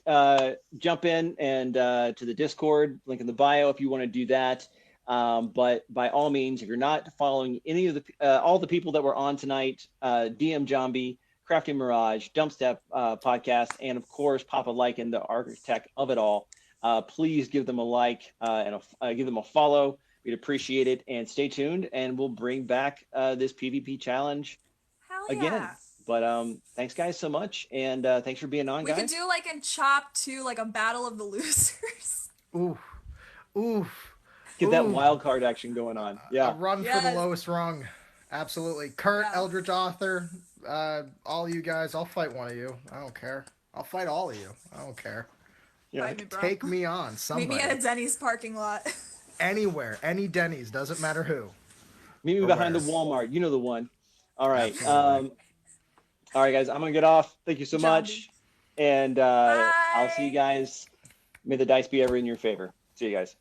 jump in and to the Discord, link in the bio if you want to do that. But by all means, if you're not following any of the all the people that were on tonight, DM Johnby, Crafty Mirage, Dumpstep podcast, and of course Papa Lycan, the architect of it all, please give them a like and give them a follow. We'd appreciate it, and stay tuned, and we'll bring back this PvP challenge again. But thanks guys so much, and thanks for being on, guys. We could do in Chop 2, a battle of the losers. Oof. Get that wild card action going on. Yeah. A run for the lowest rung. Absolutely. Kurt, Eldritch Author, all you guys, I'll fight one of you. I don't care. I'll fight all of you. I don't care. Yeah. Take me on, somebody. Meet me at a Denny's parking lot. Anywhere, any Denny's, doesn't matter who. Meet me behind the Walmart. You know the one. All right. All right, guys. I'm gonna get off. Thank you so much, and I'll see you guys. May the dice be ever in your favor. See you guys.